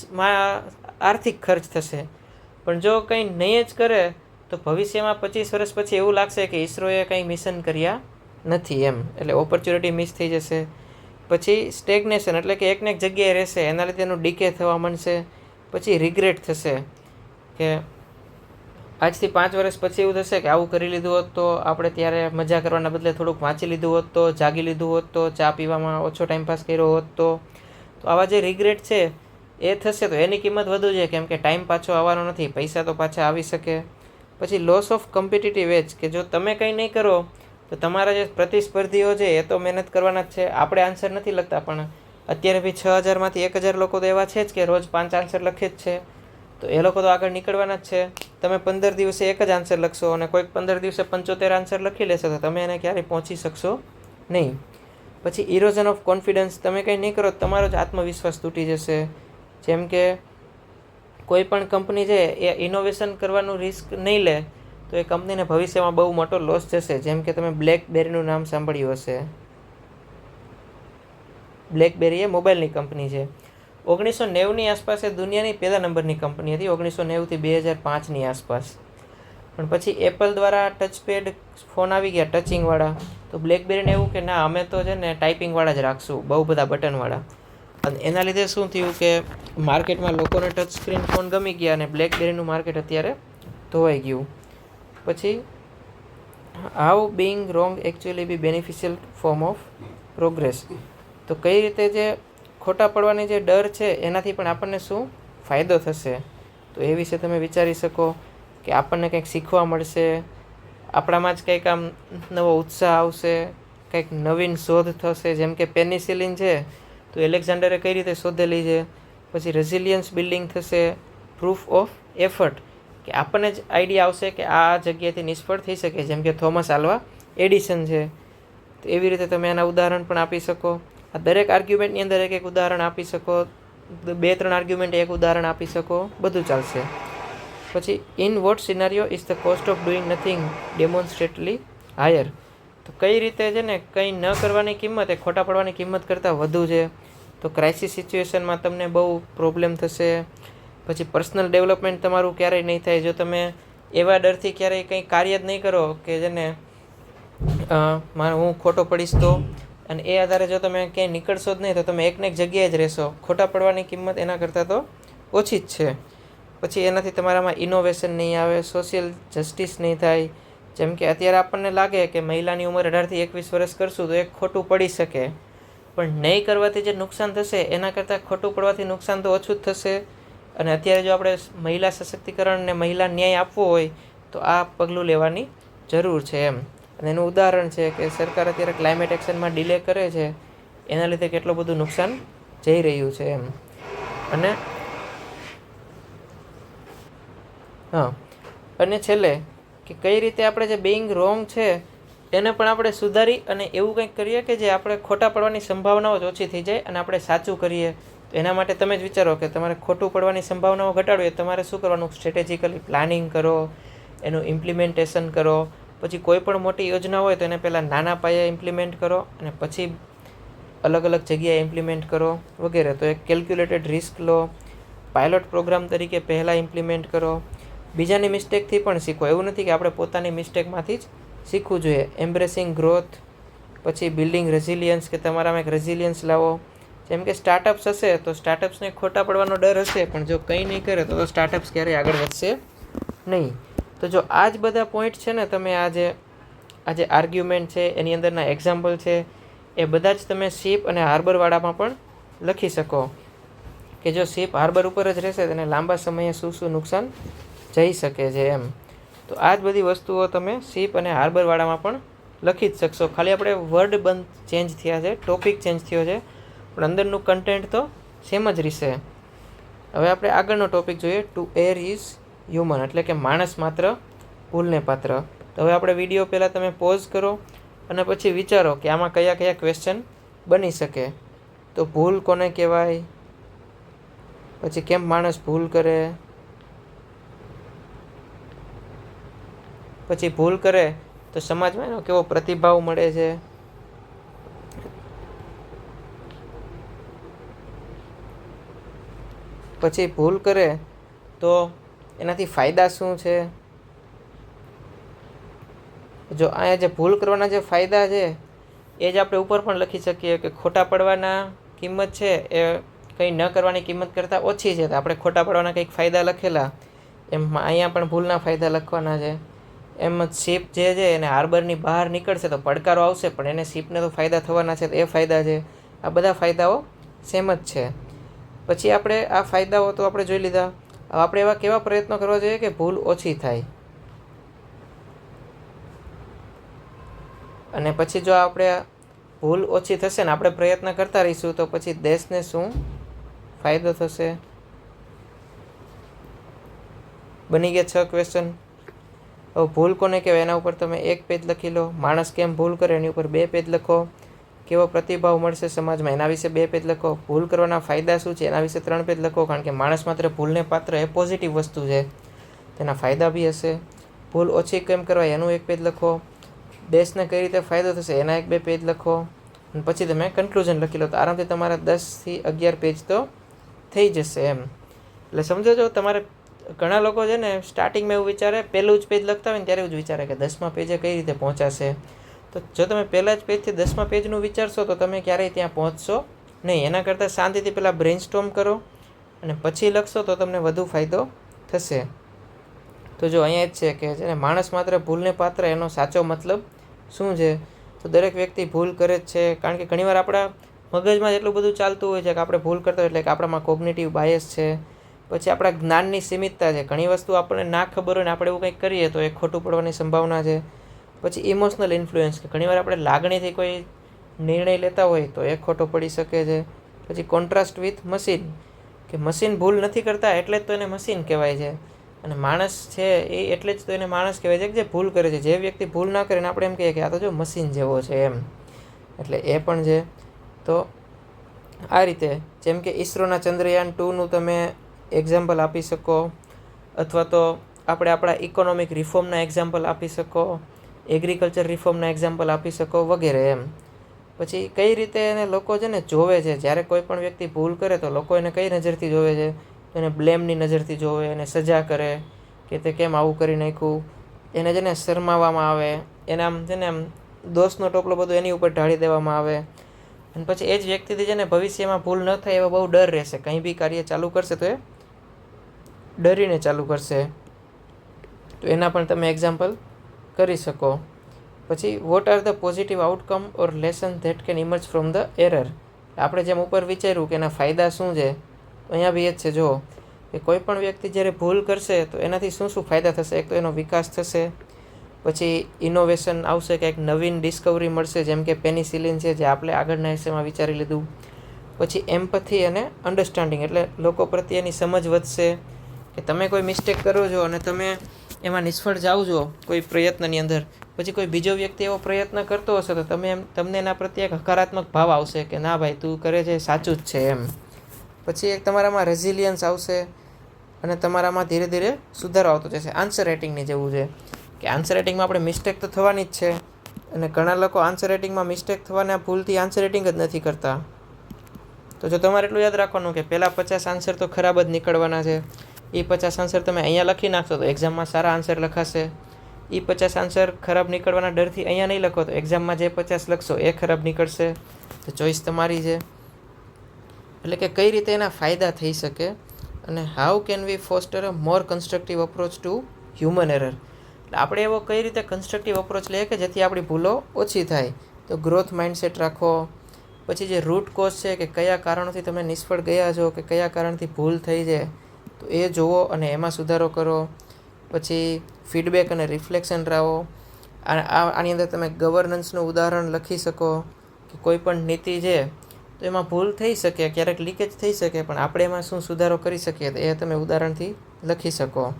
આર્થિક ખર્ચ થશે. પણ જો કંઈ નહીં જ કરે તો ભવિષ્યમાં 25 વર્ષ પછી એવું લાગશે કે ઈસરોએ કંઈ મિશન કર્યા નથી એમ, એટલે ઓપોર્ચ્યુનિટી મિસ થઈ જશે. પછી સ્ટેગ્નેશન, એટલે કે એકને એક જગ્યાએ રહેશે, એના લીધે એનું ડીકે થવા માંડશે. પછી રિગ્રેટ થશે કે આજથી 5 વર્ષ પછી એવું થશે કે આવું કરી લીધું હોત તો આપણે ત્યારે મજા કરવાના બદલે થોડુંક વાંચી લીધું હોત તો, જાગી લીધું હોત તો, ચા પીવામાં ઓછો ટાઈમપાસ કર્યો હોત તો આવા જે રિગ્રેટ છે એ થશે. તો એની કિંમત વધુ છે, કેમ કે ટાઈમ પાછો આવવાનો નથી, પૈસા તો પાછા આવી શકે. પછી લોસ ઓફ કોમ્પિટિટિવ એજ, કે જો તમે કંઈ નહીં કરો તો તમારા જે પ્રતિસ્પર્ધીઓ છે એ તો મહેનત કરવાના જ છે. આપણે આન્સર નથી લખતા, પણ અત્યારે બી 6000માંથી 1000 લોકો તો એવા છે જ કે રોજ 5 આન્સર લખે જ છે. તો એ લોકો તો આગળ નીકળવાના જ છે. તમે 15 દિવસે એક જ આન્સર લખશો અને કોઈક 15 દિવસે 75 આન્સર લખી લેશો તો તમે એને ક્યારેય પહોંચી શકશો નહીં. પછી ઇરોઝન ઓફ કોન્ફિડન્સ, તમે કંઈ નહીં કરો તમારો જ આત્મવિશ્વાસ તૂટી જશે. જેમ કે કોઈ પણ કંપની છે એ ઇનોવેશન કરવાનું રિસ્ક નહીં લે તો એ કંપનીને ભવિષ્યમાં બહુ મોટો લોસ જશે. જેમ કે તમે બ્લેકબેરીનું નામ સાંભળ્યું હશે. બ્લેકબેરી એ મોબાઈલની કંપની છે. 1990ની આસપાસ એ દુનિયાની પહેલા નંબરની કંપની હતી, 1990થી 2005ની આસપાસ. પણ પછી એપલ દ્વારા ટચપેડ ફોન આવી ગયા ટચિંગવાળા, તો બ્લેકબેરીને એવું કે ના, અમે તો છે ને ટાઈપિંગવાળા જ રાખશું, બહુ બધા બટનવાળા. અને એના લીધે શું થયું કે માર્કેટમાં લોકોને ટચ સ્ક્રીન ફોન ગમી ગયા અને બ્લેકબેરીનું માર્કેટ અત્યારે ધોવાઈ ગયું. પછી how being wrong actually be beneficial form of progress. તો કઈ રીતે જે ખોટા પડવાની જે ડર છે એનાથી પણ આપણને શું ફાયદો થશે, તો એ વિશે તમે વિચારી શકો કે આપણને કંઈક શીખવા મળશે, આપણામાં જ કંઈક આમ નવો ઉત્સાહ આવશે, કંઈક નવીન શોધ થશે. જેમ કે પેનિસિલિન છે તો એલેક્ઝાન્ડરે કઈ રીતે શોધેલી છે. પછી રેઝિલિયન્સ બિલ્ડિંગ થશે, પ્રૂફ ઓફ એફર્ટ, કે આપણને જ આઈડિયા આવશે કે આ જગ્યાએથી નિષ્ફળ થઈ શકે, જેમ કે થોમસ આલ્વા એડિસન છે. તો એવી રીતે તમે એના ઉદાહરણ પણ આપી શકો. આ દરેક આર્ગ્યુમેન્ટની અંદર એક ઉદાહરણ આપી શકો, 2-3 આર્ગ્યુમેન્ટ એક ઉદાહરણ આપી શકો, બધું ચાલશે. પછી in what scenario is the cost of doing nothing demonstrably higher. તો કઈ રીતે છે ને કંઈ ન કરવાની કિંમત એ ખોટા પડવાની કિંમત કરતાં વધુ છે. તો ક્રાઇસિસ સિચ્યુએશનમાં તમને બહુ પ્રોબ્લેમ થશે. પછી પર્સનલ ડેવલપમેન્ટ તમારું ક્યારેય નહીં થાય જો તમે એવા ડરથી ક્યારેય કંઈ કાર્ય જ નહીં કરો કે જેને હું ખોટો પડીશ તો, અને એ આધારે જો તમે ક્યાંય નીકળશો જ નહીં તો તમે એકને એક જગ્યાએ જ રહેશો. ખોટા પડવાની કિંમત એના કરતાં તો ઓછી જ છે. પછી એનાથી તમારામાં ઇનોવેશન નહીં આવે, સોશિયલ જસ્ટિસ નહીં થાય. જેમ કે અત્યારે આપણને લાગે કે મહિલાની ઉંમર 18થી 21 વર્ષ કરશું તો એ ખોટું પડી શકે, પણ નહીં કરવાથી જે નુકસાન થશે એના કરતાં ખોટું પડવાથી નુકસાન તો ઓછું જ થશે. અને અત્યારે જો આપણે મહિલા સશક્તિકરણ અને મહિલા ન્યાય આપવો હોય તો આ પગલું લેવાની જરૂર છે એમ. અને એનું ઉદાહરણ છે કે સરકાર અત્યારે ક્લાઇમેટ એક્શનમાં ડિલે કરે છે, એના લીધે કેટલું બધું નુકસાન જઈ રહ્યું છે એમ. અને છેલ્લે કે કઈ રીતે આપણે જે બિંગ રોંગ છે એને પણ આપણે સુધારી અને એવું કંઈક કરીએ કે જે આપણે ખોટા પડવાની સંભાવનાઓ જ ઓછી થઈ જાય અને આપણે સાચું કરીએ. તો એના માટે તમે જ વિચારો કે તમારે ખોટું પડવાની સંભાવનાઓ ઘટાડવી તમારે શું કરવાનું. સ્ટ્રેટેજિકલી પ્લાનિંગ કરો, એનું ઇમ્પ્લિમેન્ટેશન કરો. પછી કોઈ પણ મોટી યોજના હોય તો એને પહેલાં નાના પાયે ઇમ્પ્લિમેન્ટ કરો અને પછી અલગ અલગ જગ્યાએ ઇમ્પ્લિમેન્ટ કરો વગેરે. તો એક કેલ્ક્યુલેટેડ રિસ્ક લો, પાયલોટ પ્રોગ્રામ તરીકે પહેલાં ઇમ્પ્લિમેન્ટ કરો. બીજાની મિસ્ટેકથી પણ શીખો, એવું નથી કે આપણે પોતાની મિસ્ટેકમાંથી જ શીખવું જોઈએ. એમ્બ્રેસિંગ ગ્રોથ, પછી બિલ્ડિંગ રેઝિલિયન્સ, કે તમારામાં એક રેઝિલિયન્સ લાવો. જેમ કે સ્ટાર્ટઅપ્સ હશે તો સ્ટાર્ટઅપ્સને ખોટા પડવાનો ડર હશે, પણ જો કંઈ નહીં કરે તો સ્ટાર્ટઅપ્સ ક્યારેય આગળ વધશે નહીં. તો જો આ જ બધા પોઈન્ટ છે ને, તમે આ જે આર્ગ્યુમેન્ટ છે એની અંદરના એક્ઝામ્પલ છે એ બધા જ તમે શિપ અને હાર્બરવાળામાં પણ લખી શકો કે જો શિપ હાર્બર ઉપર જ રહેશે તેને લાંબા સમયે શું શું નુકસાન જઈ શકે છે એમ. તો આ જ બધી વસ્તુઓ તમે શિપ અને હાર્બરવાળામાં પણ લખી જ શકશો. ખાલી આપણે વર્ડ બંધ ચેન્જ થયા છે, ટોપિક ચેન્જ થયો છે, પણ અંદરનું કન્ટેન્ટ તો સેમ જ રહેશે. હવે આપણે આગળનો ટોપિક જોઈએ, ટુ એર ઇઝ હ્યુમન, એટલે કે માણસ માત્ર ભૂલને પાત્ર. તો હવે આપણે વિડીયો પહેલાં તમે પોઝ કરો અને પછી વિચારો કે આમાં કયા કયા ક્વેશ્ચન બની શકે. તો ભૂલ કોને કહેવાય, પછી કેમ માણસ ભૂલ કરે, પછી ભૂલ કરે તો સમાજમાં એનો કેવો પ્રતિભાવ મળે છે, પછી ભૂલ કરે તો એનાથી ફાયદા શું છે. જો અહીંયા જે ભૂલ કરવાના જે ફાયદા છે એ જ આપણે ઉપર પણ લખી શકીએ કે ખોટા પડવાના કિંમત છે એ કંઈ ન કરવાની કિંમત કરતાં ઓછી છે. તો આપણે ખોટા પડવાના કંઈક ફાયદા લખેલા, એમ અહીંયા પણ ભૂલના ફાયદા લખવાના છે. એમ જ શિપ જે છે એને હાર્બરની બહાર નીકળશે તો પડકારો આવશે, પણ એને શિપને તો ફાયદા થવાના છે, તો એ ફાયદા છે. આ બધા ફાયદાઓ સેમ જ છે. પછી આપણે આ ફાયદાઓ તો આપણે જોઈ લીધા. હવે આપણે એવા કેવા પ્રયત્નો કરવા જોઈએ કે ભૂલ ઓછી થાય. અને પછી જો આપણે ભૂલ ઓછી થશે ને આપણે પ્રયત્ન કરતા રહીશું તો પછી દેશને શું ફાયદો થશે. બની ગયા 6 ક્વેશ્ચન. હવે ભૂલ કોને કહેવાય એના ઉપર તમે 1 પેજ લખી લો. માણસ કેમ ભૂલ કરે એની ઉપર 2 પેજ લખો. કેવો પ્રતિભાવ મળશે સમાજમાં એના વિશે 2 પેજ લખો. ભૂલ કરવાના ફાયદા શું છે એના વિશે 3 પેજ લખો, કારણ કે માણસ માત્ર ભૂલને પાત્ર એ પોઝિટિવ વસ્તુ છે, તેના ફાયદા બી હશે. ભૂલ ઓછી કેમ કરવાય એનું 1 પેજ લખો. દેશને કઈ રીતે ફાયદો થશે એના 1-2 પેજ લખો. અને પછી તમે કન્ક્લુઝન લખી લો તો આરામથી તમારા 10થી 11 પેજ તો થઈ જશે એમ. એટલે સમજો છો, તમારે ઘણા લોકો છે ને સ્ટાર્ટિંગમાં એવું વિચારે, પહેલું જ પેજ લખતા હોય ને ત્યારે એવું જ વિચારે કે 10મા પેજે કઈ રીતે પહોંચાશે. તો જો તમે પહેલાં જ પેજથી 10મા પેજનું વિચારશો તો તમે ક્યારેય ત્યાં પહોંચશો નહીં. એના કરતાં શાંતિથી પહેલાં બ્રેઇનસ્ટોર્મ કરો અને પછી લખશો તો તમને વધુ ફાયદો થશે. તો જો અહીંયા જ છે કે છે ને, માણસ માત્ર ભૂલને પાત્ર, એનો સાચો મતલબ શું છે? તો દરેક વ્યક્તિ ભૂલ કરે જ છે, કારણ કે ઘણીવાર આપણા મગજમાં જ એટલું બધું ચાલતું હોય છે કે આપણે ભૂલ કરતા હોય, એટલે કે આપણામાં કોગ્નિટિવ બાયસ છે. પછી આપણા જ્ઞાનની સીમિતતા છે, ઘણી વસ્તુ આપણને ના ખબર હોય ને આપણે એવું કંઈક કરીએ તો એ ખોટું પડવાની સંભાવના છે. પછી ઇમોશનલ ઇન્ફ્લુઅન્સ, કે ઘણીવાર આપણે લાગણીથી કોઈ નિર્ણય લેતા હોય તો એ ખોટો પડી શકે છે. પછી કોન્ટ્રાસ્ટ વિથ મશીન, કે મશીન ભૂલ નથી કરતા એટલે જ તો એને મશીન કહેવાય છે, અને માણસ છે એ એટલે જ તો એને માણસ કહેવાય છે કે જે ભૂલ કરે છે. જે વ્યક્તિ ભૂલ ના કરે ને આપણે એમ કહીએ કે આ તો જો મશીન જેવો છે એમ, એટલે એ પણ છે. તો આ રીતે જેમ કે ઈસરોના ચંદ્રયાન 2નું તમે એક્ઝામ્પલ આપી શકો, અથવા તો આપણે આપણા ઇકોનોમિક રિફોર્મના એક્ઝામ્પલ આપી શકો, એગ્રીકલ્ચર રિફોર્મના એક્ઝામ્પલ આપી શકો વગેરે એમ. પછી કઈ રીતે એને લોકો છે ને જોવે છે, જ્યારે કોઈ પણ વ્યક્તિ ભૂલ કરે તો લોકો એને કઈ નજરથી જોવે છે? એને બ્લેમની નજરથી જોવે, એને સજા કરે કે તે કેમ આવું કરી નાખ્યું, એને છે ને શરમાવવામાં આવે, એને આમ છે ને આમ દોષનો ટોપલો બધો એની ઉપર ઢાળી દેવામાં આવે. અને પછી એ જ વ્યક્તિથી છે ને ભવિષ્યમાં ભૂલ ન થાય એવો બહુ ડર રહેશે. કંઈ બી કાર્ય ચાલુ કરશે તો એ ડરીને ચાલુ કરશે. તો એના પણ તમે એક્ઝામ્પલ કરી શકો. પછી what are the positive outcome or lesson that can emerge from the error. આપણે જેમ ઉપર વિચાર્યું કે એના ફાયદા શું છે, અહીંયા બી એ જ છે. જો કે કોઈ પણ વ્યક્તિ જ્યારે ભૂલ કરશે તો એનાથી શું શું ફાયદા થશે? એક તો એનો વિકાસ થશે, પછી ઇનોવેશન આવશે, કંઈક નવીન ડિસ્કવરી મળશે, જેમ કે પેનિસિલિન છે જે આપણે આગળના હિસ્સામાં વિચારી લીધું. પછી એમ્પથી અને અન્ડરસ્ટેન્ડિંગ, એટલે લોકો પ્રત્યેની સમજ વધશે. કે તમે કોઈ મિસ્ટેક કરો છો અને તમે એમાં નિષ્ફળ જાઓ છો કોઈ પ્રયત્નની અંદર, પછી કોઈ બીજો વ્યક્તિ એવો પ્રયત્ન કરતો હશે તો તમને એના પ્રત્યે એક હકારાત્મક ભાવ આવશે કે ના ભાઈ, તું કરે છે સાચું જ છે એમ. પછી એક તમારામાં રેઝિલિયન્સ આવશે અને તમારામાં ધીરે ધીરે સુધારો આવતો જશે. આન્સર રાઇટિંગની જેવું છે કે આન્સર રાઇટિંગમાં આપણે મિસ્ટેક તો થવાની જ છે, અને ઘણા લોકો આન્સર રાઇટિંગમાં મિસ્ટેક થવાના ભૂલથી આન્સર રાઇટિંગ જ નથી કરતા. તો જો તમારે એટલું યાદ રાખવાનું કે પહેલાં 50 આન્સર તો ખરાબ જ નીકળવાના છે. એ 50 આન્સર તમે અહીંયા લખી નાખશો તો એક્ઝામમાં સારા આન્સર લખાશે. એ 50 આન્સર ખરાબ નીકળવાના ડરથી અહીંયા નહીં લખો તો એક્ઝામમાં જે 50 લખશો એ ખરાબ નીકળશે. તો ચોઈસ તમારી છે. એટલે કે કઈ રીતે એના ફાયદા થઈ શકે, અને how can we foster a more constructive approach two human error. એટલે આપણે એવો કઈ રીતે કન્સ્ટ્રક્ટિવ અપ્રોચ લઈએ કે જેથી આપણી ભૂલો ઓછી થાય. તો ગ્રોથ માઇન્ડસેટ રાખો. પછી જે રૂટ કોઝ છે કે કયા કારણોથી તમે નિષ્ફળ ગયા છો, કે કયા કારણથી ભૂલ થઈ છે, તો એ જુઓ અને એમાં સુધારો કરો. પછી ફીડબેક અને રિફ્લેક્શન લાવો. આની અંદર તમે ગવર્નન્સનું ઉદાહરણ લખી શકો કે કોઈ પણ નીતિ છે તો એમાં ભૂલ થઈ શકે, ક્યારેક લીકેજ થઈ શકે, પણ આપણે એમાં શું સુધારો કરી શકીએ તો એ તમે ઉદાહરણથી લખી શકો.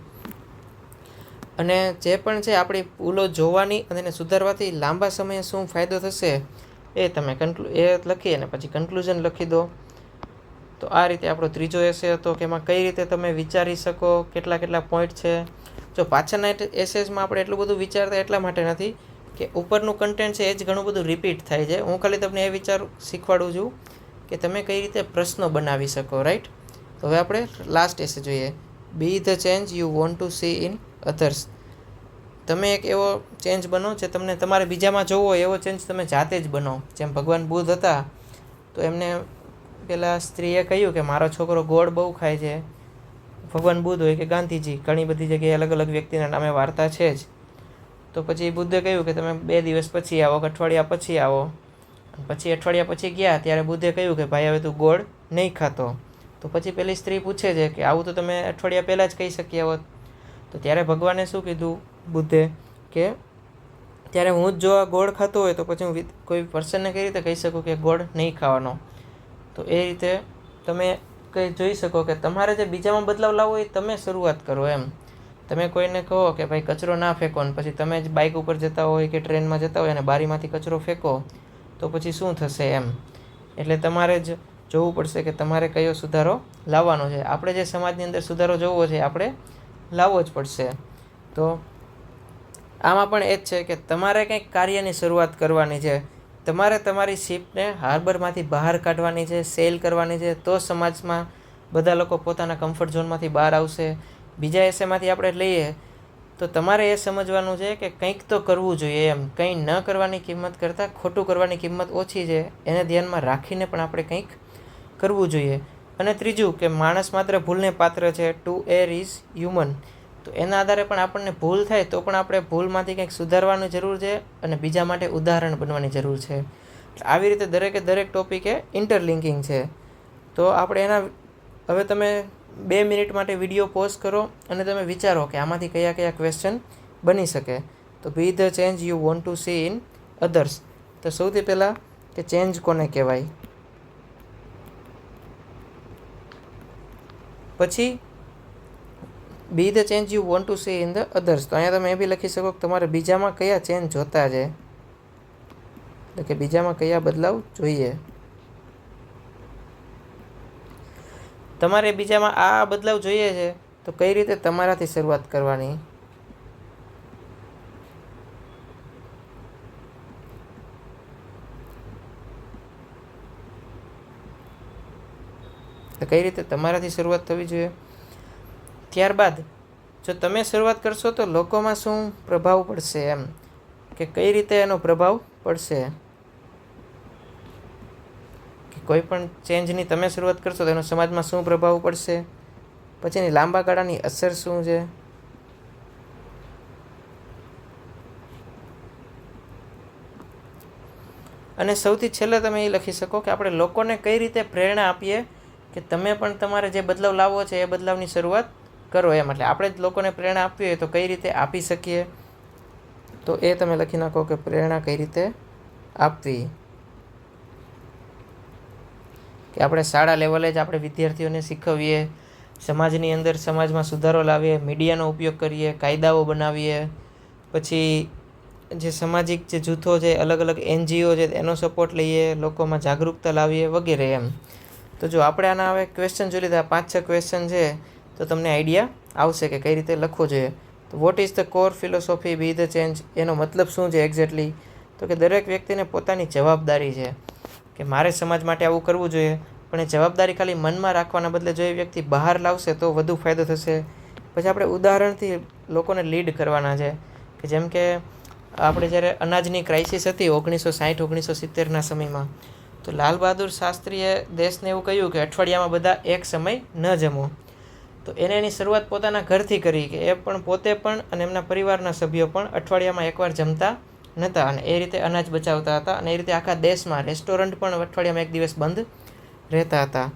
અને જે પણ છે આપણી ભૂલો જોવાની અને એને સુધારવાથી લાંબા સમયે શું ફાયદો થશે એ તમે લખી અને પછી કન્ક્લુઝન લખી દો. તો આ રીતે આપણો ત્રીજો એસે હતો કે એમાં કઈ રીતે તમે વિચારી શકો, કેટલા પોઈન્ટ છે. જો પાછળના એસેસમાં આપણે એટલું બધું વિચારતા એટલા માટે નથી કે ઉપરનું કન્ટેન્ટ છે એ જ ઘણું બધું રિપીટ થાય છે. હું ખાલી તમને એ વિચાર શીખવાડું છું કે તમે કઈ રીતે પ્રશ્નો બનાવી શકો, રાઈટ. તો હવે આપણે લાસ્ટ એસે જોઈએ. બી the change you want to C in others. તમે એક એવો ચેન્જ બનો જે તમને તમારે બીજામાં જોવો હોય એવો ચેન્જ તમે જાતે જ બનો. જેમ ભગવાન બુદ્ધ હતા તો એમને પેલા સ્ત્રીએ કહ્યું કે મારો છોકરો ગોળ બહુ ખાય છે. ભગવાન બુદ્ધ હોય કે ગાંધીજી, ઘણી બધી જગ્યાએ અલગ અલગ વ્યક્તિના નામે વાર્તા છે જ. તો પછી બુદ્ધે કહ્યું કે તમે 2 દિવસ પછી આવો, અઠવાડિયા પછી આવો. પછી અઠવાડિયા પછી ગયા ત્યારે બુદ્ધે કહ્યું કે ભાઈ હવે તું ગોળ નહીં ખાતો. તો પછી પેલી સ્ત્રી પૂછે છે કે આવું તો તમે અઠવાડિયા પહેલાં જ કહી શક્યા હોત. તો ત્યારે ભગવાને શું કીધું બુદ્ધે કે ત્યારે હું જ જો આ ગોળ ખાતો હોય તો પછી હું કોઈ પર્સનને કઈ રીતે કહી શકું કે ગોળ નહીં ખાવાનો. તો એ રીતે તમે કંઈ જોઈ શકો કે તમારે જે બીજામાં બદલાવ લાવવો એ તમે શરૂઆત કરો એમ. તમે કોઈને કહો કે ભાઈ કચરો ના ફેંકો, ને પછી તમે જ બાઇક ઉપર જતા હોય કે ટ્રેનમાં જતા હોય અને બારીમાંથી કચરો ફેંકો તો પછી શું થશે એમ. એટલે તમારે જ જોવું પડશે કે તમારે કયો સુધારો લાવવાનો છે. આપણે જે સમાજની અંદર સુધારો જોવો છે આપણે લાવવો જ પડશે. તો આમાં પણ એ જ છે કે તમારે કંઈક કાર્યની શરૂઆત કરવાની છે. તમારે તમારી શિપને હાર્બરમાંથી બહાર કાઢવાની છે, સેલ કરવાની છે, તો સમાજમાં બધા લોકો પોતાના કમ્ફર્ટ ઝોનમાંથી બહાર આવશે. બીજા એસેમાંથી આપણે લઈએ તો તમારે એ સમજવાનું છે કે કંઈક તો કરવું જોઈએ એમ. કંઈ ન કરવાની કિંમત કરતાં ખોટું કરવાની કિંમત ઓછી છે, એને ધ્યાનમાં રાખીને પણ આપણે કંઈક કરવું જોઈએ. અને ત્રીજું કે માણસ માત્ર ભૂલને પાત્ર છે. Two air is human. તો એના આધારે પણ આપણને ભૂલ થાય તો પણ આપણે ભૂલમાંથી કંઈક સુધારવાની જરૂર છે અને બીજા માટે ઉદાહરણ બનવાની જરૂર છે. આવી રીતે દરેકે દરેક ટોપિકે ઇન્ટરલિંકિંગ છે. તો આપણે એના હવે તમે 2 મિનિટ માટે વિડીયો પોઝ કરો અને તમે વિચારો કે આમાંથી કયા કયા ક્વેશ્ચન બની શકે. તો બી the change you want to C in others. તો સૌથી પહેલાં કે ચેન્જ કોને કહેવાય. પછી બી the change you want to C in the others. તો અહીંયા તમે એ બી લખી શકો કે તમારે બીજામાં કયા ચેન્જ જોતા છે, એટલે કે બીજામાં કયા બદલાવ જોઈએ. તમારે બીજામાં આ બદલાવ જોઈએ છે તો કઈ રીતે તમારાથી શરૂઆત કરવાની. તો કઈ રીતે તમારાથી શરૂઆત થવી જોઈએ. ત્યારબાદ જો તમે શરૂઆત કરશો તો લોકોમાં શું પ્રભાવ પડશે એમ, કે કઈ રીતે એનો પ્રભાવ પડશે. કે કોઈ પણ ચેન્જની તમે શરૂઆત કરશો તો એનો સમાજમાં શું પ્રભાવ પડશે, પછી એની લાંબા ગાળાની અસર શું છે. અને સૌથી છેલ્લે તમે એ લખી શકો કે આપણે લોકોને કઈ રીતે પ્રેરણા આપીએ કે તમે પણ તમારે જે બદલાવ લાવવો છે એ બદલાવની શરૂઆત કરો એમ. એટલે આપણે જ લોકોને પ્રેરણા આપવી હોય તો કઈ રીતે આપી શકીએ, તો એ તમે લખી નાખો કે પ્રેરણા કઈ રીતે આપવી. કે આપણે શાળા લેવલે જ આપણે વિદ્યાર્થીઓને શીખવીએ, સમાજની અંદર સમાજમાં સુધારો લાવીએ, મીડિયાનો ઉપયોગ કરીએ, કાયદાઓ બનાવીએ, પછી જે સામાજિક જે જૂથો છે, અલગ અલગ NGO છે એનો સપોર્ટ લઈએ, લોકોમાં જાગૃતતા લાવીએ વગેરે એમ. તો જો આપણે આના હવે ક્વેશ્ચન જોઈ લીધા, 5-6 ક્વેશ્ચન છે, તો તમને આઈડિયા આવશે કે કઈ રીતે લખવું જોઈએ. તો what is the core philosophy B the change. એનો મતલબ શું છે એક્ઝેક્ટલી, તો કે દરેક વ્યક્તિને પોતાની જવાબદારી છે કે મારે સમાજ માટે આવું કરવું જોઈએ. પણ એ જવાબદારી ખાલી મનમાં રાખવાના બદલે જો એ વ્યક્તિ બહાર લાવશે તો વધુ ફાયદો થશે. પછી આપણે ઉદાહરણથી લોકોને લીડ કરવાના છે, કે જેમ કે આપણે જ્યારે અનાજની ક્રાઇસિસ હતી 1960-1970ના સમયમાં, તો લાલ બહાદુર શાસ્ત્રીએ દેશને એવું કહ્યું કે અઠવાડિયામાં બધા એક સમય ન જમો. તો એને એની શરૂઆત પોતાના ઘરથી કરી, કે એ પણ પોતે પણ અને એમના પરિવારના સભ્યો પણ અઠવાડિયામાં એકવાર જમતા નહોતા અને એ રીતે અનાજ બચાવતા હતા. અને એ રીતે આખા દેશમાં રેસ્ટોરન્ટ પણ અઠવાડિયામાં એક દિવસ બંધ રહેતા હતા.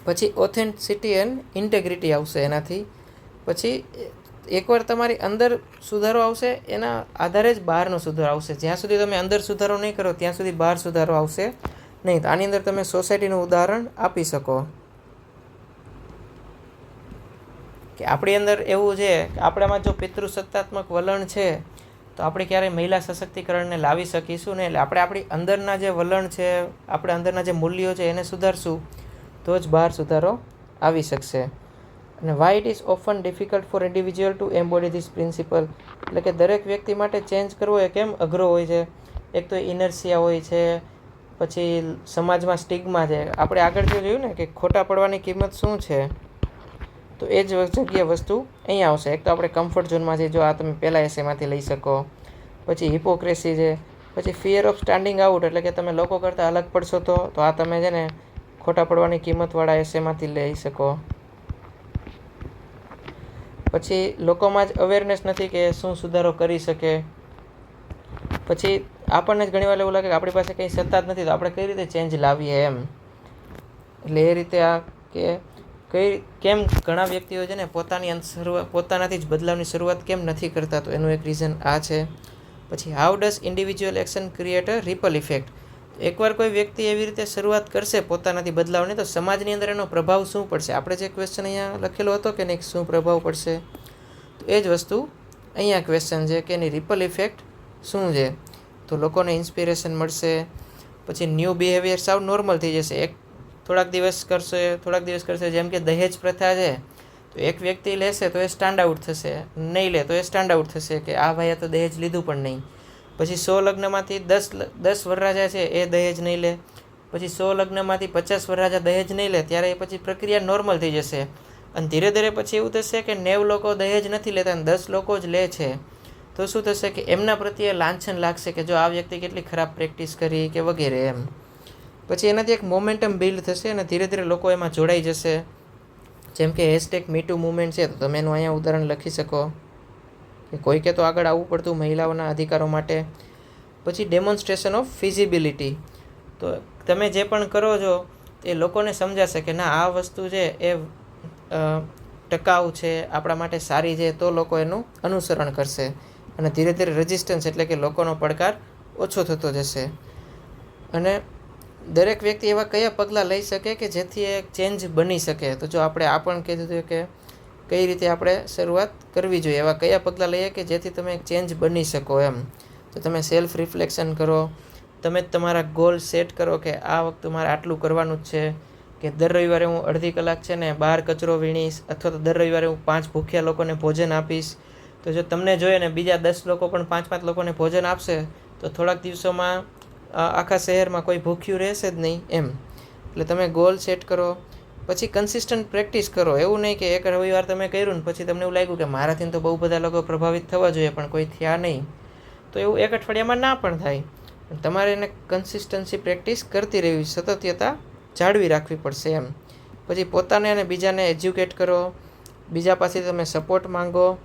પછી ઓથેન્ટિસિટી એન્ડ ઇન્ટેગ્રિટી આવશે એનાથી. પછી એકવાર તમારી અંદર સુધારો આવશે એના આધારે જ બહારનો સુધારો આવશે. જ્યાં સુધી તમે અંદર સુધારો નહીં કરો ત્યાં સુધી બહાર સુધારો આવશે નહીં. તો આની અંદર તમે સોસાયટીનું ઉદાહરણ આપી શકો કે આપણી અંદર એવું છે કે આપણામાં જો પિતૃસત્તાત્મક વલણ છે તો આપણે ક્યારેય મહિલા સશક્તિકરણને લાવી શકીશું ને. એટલે આપણે આપણી અંદરના જે વલણ છે, આપણે અંદરના જે મૂલ્યો છે એને સુધારશું તો જ બહાર સુધારો આવી શકશે. અને why it is often difficult for individual to embody this principle. એટલે કે દરેક વ્યક્તિ માટે ચેન્જ કરવો એ કેમ અઘરો હોય છે. એક તો ઇનર્શિયા હોય છે, પછી સમાજમાં સ્ટિગ્મા છે. આપણે આગળ જે જોયું ને કે ખોટા પડવાની કિંમત શું છે, તો એ જ જગ્યા વસ્તુ અહીંયા આવશે. એક તો આપણે કમ્ફર્ટ ઝોનમાં છે, જો આ તમે પહેલાં એસેમાંથી લઈ શકો. પછી હિપોક્રેસી છે. પછી ફિયર ઓફ સ્ટાન્ડિંગ આઉટ, એટલે કે તમે લોકો કરતાં અલગ પડશો તો આ તમે છે ને ખોટા પડવાની કિંમતવાળા એસેમાંથી લઈ શકો. પછી લોકોમાં જ અવેરનેસ નથી કે શું સુધારો કરી શકે. પછી આપણને જ ઘણીવાર એવું લાગે કે આપણી પાસે કંઈ સત્તા જ નથી તો આપણે કઈ રીતે ચેન્જ લાવીએ એમ. એટલે એ રીતે આ કે કેમ ઘણા વ્યક્તિઓ છે ને પોતાનાથી જ બદલાવની શરૂઆત કેમ નથી કરતા, તો એનું એક રીઝન આ છે. પછી how does individual action create a ripple effect. એકવાર કોઈ વ્યક્તિ એવી રીતે શરૂઆત કરશે પોતાનાથી બદલાવની, તો સમાજની અંદર એનો પ્રભાવ શું પડશે. આપણે જે ક્વેશ્ચન અહીંયા લખેલો હતો કે નહીં, શું પ્રભાવ પડશે, તો એ જ વસ્તુ અહીંયા ક્વેશ્ચન છે કે એની રિપલ ઇફેક્ટ શું છે. તો લોકોને ઇન્સ્પિરેશન મળશે. પછી ન્યૂ બિહેવિયર સાવ નોર્મલ થઈ જશે. થોડાક દિવસ કરશે. જેમ કે દહેજ પ્રથા છે, તો એક વ્યક્તિ લેશે તો એ સ્ટાન્ડ આઉટ થશે, નહીં લે તો એ સ્ટાન્ડ આઉટ થશે કે આ ભાઈએ તો દહેજ લીધું પણ નહીં. પછી 100 લગ્નમાંથી 10 વરરાજા છે એ દહેજ નહીં લે, પછી 100 લગ્નમાંથી 50 વરરાજા દહેજ નહીં લે, ત્યારે એ પછી પ્રક્રિયા નોર્મલ થઈ જશે. અને ધીરે ધીરે પછી એવું થશે કે 90 લોકો દહેજ નથી લેતા અને 10 લોકો જ લે છે. તો શું થશે કે એમના પ્રત્યે લાંછન લાગશે કે જો આ વ્યક્તિ કેટલી ખરાબ પ્રેક્ટિસ કરી કે વગેરે એમ. પછી એનાથી એક મોમેન્ટમ બિલ્ડ થશે અને ધીરે ધીરે લોકો એમાં જોડાઈ જશે. જેમ કે #MeToo મુવમેન્ટ છે, તો તમે એનું અહીંયા ઉદાહરણ લખી શકો કે કોઈકે તો આગળ આવવું પડતું મહિલાઓના અધિકારો માટે. પછી ડેમોન્સ્ટ્રેશન ઓફ ફિઝિબિલિટી, તો તમે જે પણ કરો છો એ લોકોને સમજાશે કે ના આ વસ્તુ છે એ ટકાઉ છે, આપણા માટે સારી છે, તો લોકો એનું અનુસરણ કરશે અને ધીરે ધીરે રેઝિસ્ટન્સ એટલે કે લોકોનો પડકાર ઓછો થતો જશે. અને દરેક વ્યક્તિ એવા કયા પગલાં લઈ શકે કે જેથી એક ચેન્જ બની શકે. તો જો આપણે આ પણ કીધું હતું કે કઈ રીતે આપણે શરૂઆત કરવી જોઈએ, એવા કયા પગલાં લઈએ કે જેથી તમે એક ચેન્જ બની શકો એમ. તો તમે સેલ્ફ રિફ્લેક્શન કરો, તમે તમારા ગોલ સેટ કરો કે આ વખતે મારે આટલું કરવાનું જ છે, કે દર રવિવારે હું અડધી કલાક છે ને બહાર કચરો વીણીશ, અથવા તો દર રવિવારે હું 5 ભૂખ્યા લોકોને ભોજન આપીશ. તો જો તમને જોઈએ ને બીજા 10 લોકો પણ 5 લોકોને ભોજન આપશે તો થોડાક દિવસોમાં આખા શહેરમાં કોઈ ભૂખ્યું રહેશે જ નહીં એમ. એટલે તમે ગોલ સેટ કરો, પછી કન્સિસ્ટન્ટ પ્રેક્ટિસ કરો. એવું નહીં કે એક રવિવાર તમે કર્યું ને પછી તમને એવું લાગ્યું કે મારાથી તો બહુ બધા લોકો પ્રભાવિત થવા જોઈએ પણ કોઈ થયા નહીં, તો એવું એક અઠવાડિયામાં ના પણ થાય. તમારે એને કન્સિસ્ટન્સી પ્રેક્ટિસ કરતી રહેવી, સતતતા જાળવી રાખવી પડશે એમ. પછી પોતાને અને બીજાને એજ્યુકેટ કરો, બીજા પાસેથી તમે સપોર્ટ માંગો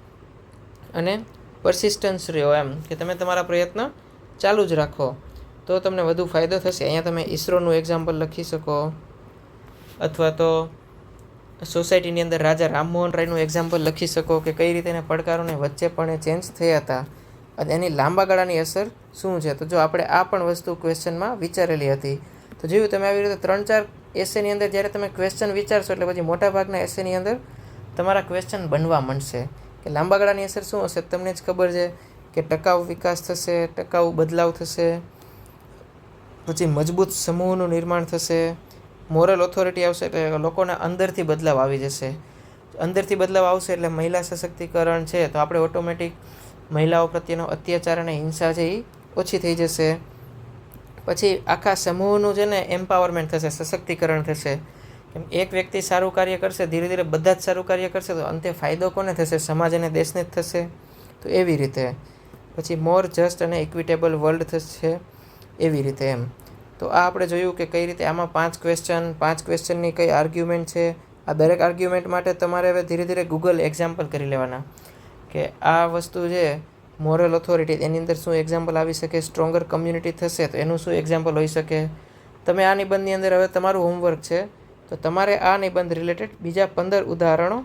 અને પરસિસ્ટન્સ રહ્યો એમ, કે તમે તમારા પ્રયત્ન ચાલુ જ રાખો તો તમને વધુ ફાયદો થશે. અહીંયા તમે ઈસરોનું એક્ઝામ્પલ લખી શકો, અથવા તો સોસાયટીની અંદર રાજા રામમોહન રાયનું એક્ઝામ્પલ લખી શકો કે કઈ રીતે એને પડકારોને વચ્ચે પણ એ ચેન્જ થયા હતા અને એની લાંબા ગાળાની અસર શું છે. તો જો આપણે આ પણ વસ્તુ ક્વેશ્ચનમાં વિચારેલી હતી. તો જોયું તમે આવી રીતે 3-4 એસેની અંદર જ્યારે તમે ક્વેશ્ચન વિચારશો એટલે પછી મોટાભાગના એસેની અંદર તમારા ક્વેશ્ચન બનવા માંડશે કે લાંબા ગાળાની અસર શું હશે. તમને જ ખબર છે કે ટકાઉ વિકાસ થશે, ટકાઉ બદલાવ થશે, પછી મજબૂત સમૂહનું નિર્માણ થશે, મોરલ ઓથોરિટી આવશે એટલે લોકોના અંદરથી બદલાવ આવી જશે. અંદરથી બદલાવ આવશે એટલે મહિલા સશક્તિકરણ છે, તો આપણે ઓટોમેટિક મહિલાઓ પ્રત્યેનો અત્યાચાર અને હિંસા છે એ ઓછી થઈ જશે. પછી આખા સમૂહનું છે ને એમ્પાવરમેન્ટ થશે, સશક્તિકરણ થશે. કેમ એક વ્યક્તિ સારું કાર્ય કરશે, ધીરે ધીરે બધા જ સારું કાર્ય કરશે તો અંતે ફાયદો કોને થશે? સમાજ અને દેશને જ થશે. તો એવી રીતે પછી મોર જસ્ટ અને ઇક્વિટેબલ વર્લ્ડ થશે એવી રીતે એમ. તો આ આપણે જોયું કે કઈ રીતે આમાં 5 ક્વેશ્ચનની કઈ આર્ગ્યુમેન્ટ છે. આ દરેક આર્ગ્યુમેન્ટ માટે તમારે હવે ધીરે ધીરે ગૂગલ એક્ઝામ્પલ કરી લેવાના કે આ વસ્તુ છે મોરલ ઓથોરિટી, એની અંદર શું એક્ઝામ્પલ આવી શકે. સ્ટ્રોંગર કમ્યુનિટી થશે તો એનું શું એક્ઝામ્પલ હોઈ શકે. તમે આ નિબંધની અંદર હવે તમારું હોમવર્ક છે, તો તમારે આ નિબંધ રિલેટેડ બીજા 15 ઉદાહરણો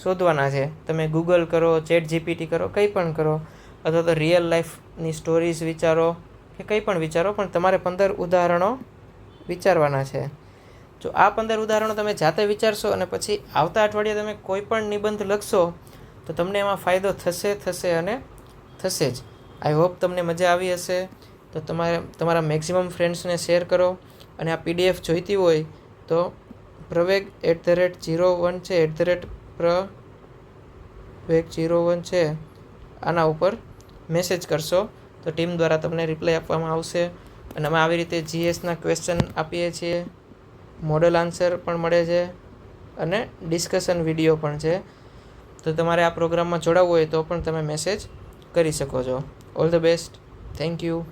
શોધવાના છે. તમે ગૂગલ કરો, ChatGPT કરો, કંઈ પણ કરો, અથવા તો રિયલ લાઈફની સ્ટોરીઝ વિચારો કે કંઈ પણ વિચારો, પણ તમારે 15 ઉદાહરણો વિચારવાના છે. જો આ 15 ઉદાહરણો તમે જાતે વિચારશો અને પછી આવતા અઠવાડિયે તમે કોઈ પણ નિબંધ લખશો તો તમને એમાં ફાયદો થશે અને થશે જ. આઈ હોપ તમને મજા આવી હશે. તો તમારા મેક્સિમમ ફ્રેન્ડ્સને શેર કરો અને આ PDF જોઈતી હોય તો praveg@01 છે, @praveg01 છે, આના ઉપર મેસેજ કરશો તો ટીમ દ્વારા તમને રિપ્લાય આપવામાં આવશે. અને અમે આવી રીતે GSના ક્વેશ્ચન આપીએ છીએ, મોડલ આન્સર પણ મળે છે અને ડિસ્કશન વિડીયો પણ છે. તો તમારે આ પ્રોગ્રામમાં જોડાવવું હોય તો પણ તમે મેસેજ કરી શકો છો. All the best. Thank you.